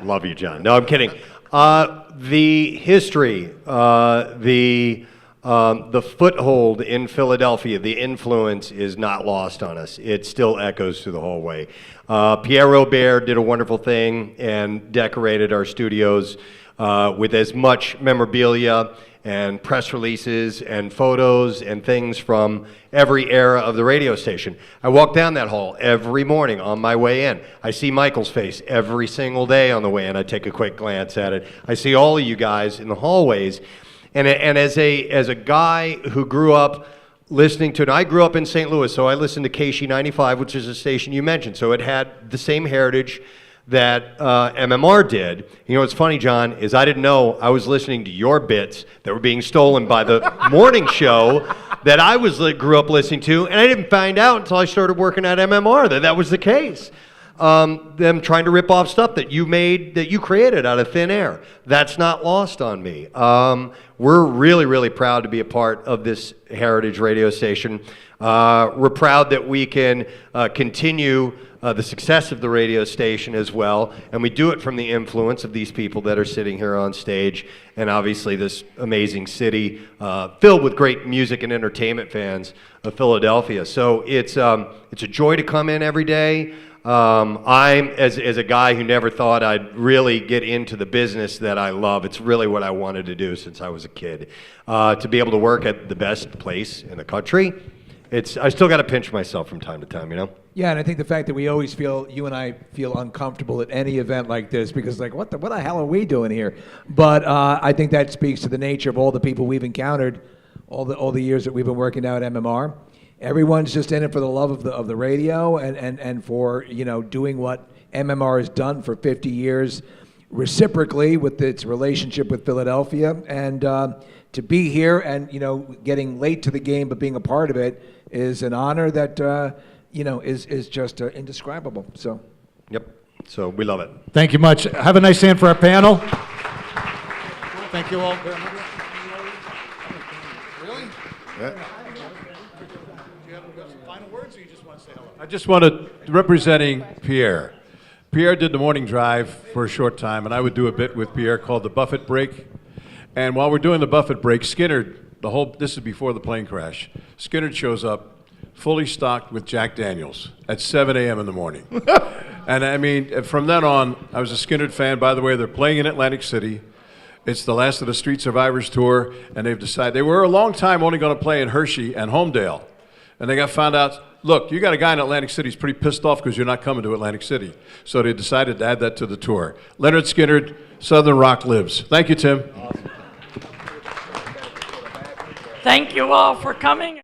Speaker 9: Love you, John. No, I'm kidding. The history, the foothold in Philadelphia, the influence is not lost on us. It still echoes through the hallway. Pierre Robert did a wonderful thing and decorated our studios with as much memorabilia and press releases and photos and things from every era of the radio station. I walk down that hall every morning on my way in. I see Michael's face every single day on the way in. I take a quick glance at it. I see all of you guys in the hallways. And as a guy who grew up listening to it, I grew up in St. Louis, so I listened to KC 95, which is a station you mentioned. So it had the same heritage that MMR did. What's funny, John, is I didn't know I was listening to your bits that were being stolen by the morning show that I grew up listening to, and I didn't find out until I started working at MMR that was the case. them trying to rip off stuff that you made, that you created out of thin air. That's not lost on me. We're really, really proud to be a part of this heritage radio station. We're proud that we can continue the success of the radio station as well, and we do it from the influence of these people that are sitting here on stage, and obviously this amazing city filled with great music and entertainment fans of Philadelphia. So it's a joy to come in every day. I'm, as a guy who never thought I'd really get into the business that I love, it's really what I wanted to do since I was a kid. To be able to work at the best place in the country, I still got to pinch myself from time to time, you know?
Speaker 10: Yeah, and I think the fact that we always you and I feel uncomfortable at any event like this, because like, what the hell are we doing here? But I think that speaks to the nature of all the people we've encountered, all the years that we've been working now at MMR. Everyone's just in it for the love of the radio and for, you know, doing what MMR has done for 50 years reciprocally with its relationship with Philadelphia. And to be here and, you know, getting late to the game but being a part of it is an honor that, you know, is just indescribable. So.
Speaker 9: Yep. So we love it.
Speaker 3: Thank you much. Have a nice hand for our panel. Thank you all very much. Really?
Speaker 2: Yeah.
Speaker 3: I
Speaker 2: just wanted, representing Pierre. Pierre did the morning drive for a short time, and I would do a bit with Pierre called the Buffett break. And while we're doing the Buffett break, Skinner, this is before the plane crash, Skinner shows up fully stocked with Jack Daniels at 7 a.m. in the morning. And I mean, from then on, I was a Skinner fan. By the way, they're playing in Atlantic City. It's the last of the Street Survivors tour, and they've decided, they were a long time only going to play in Hershey and Homedale. And they got found out, look, you got a guy in Atlantic City who's pretty pissed off because you're not coming to Atlantic City. So they decided to add that to the tour. Leonard Skinner, Southern Rock lives. Thank you, Tim.
Speaker 1: Thank you all for coming.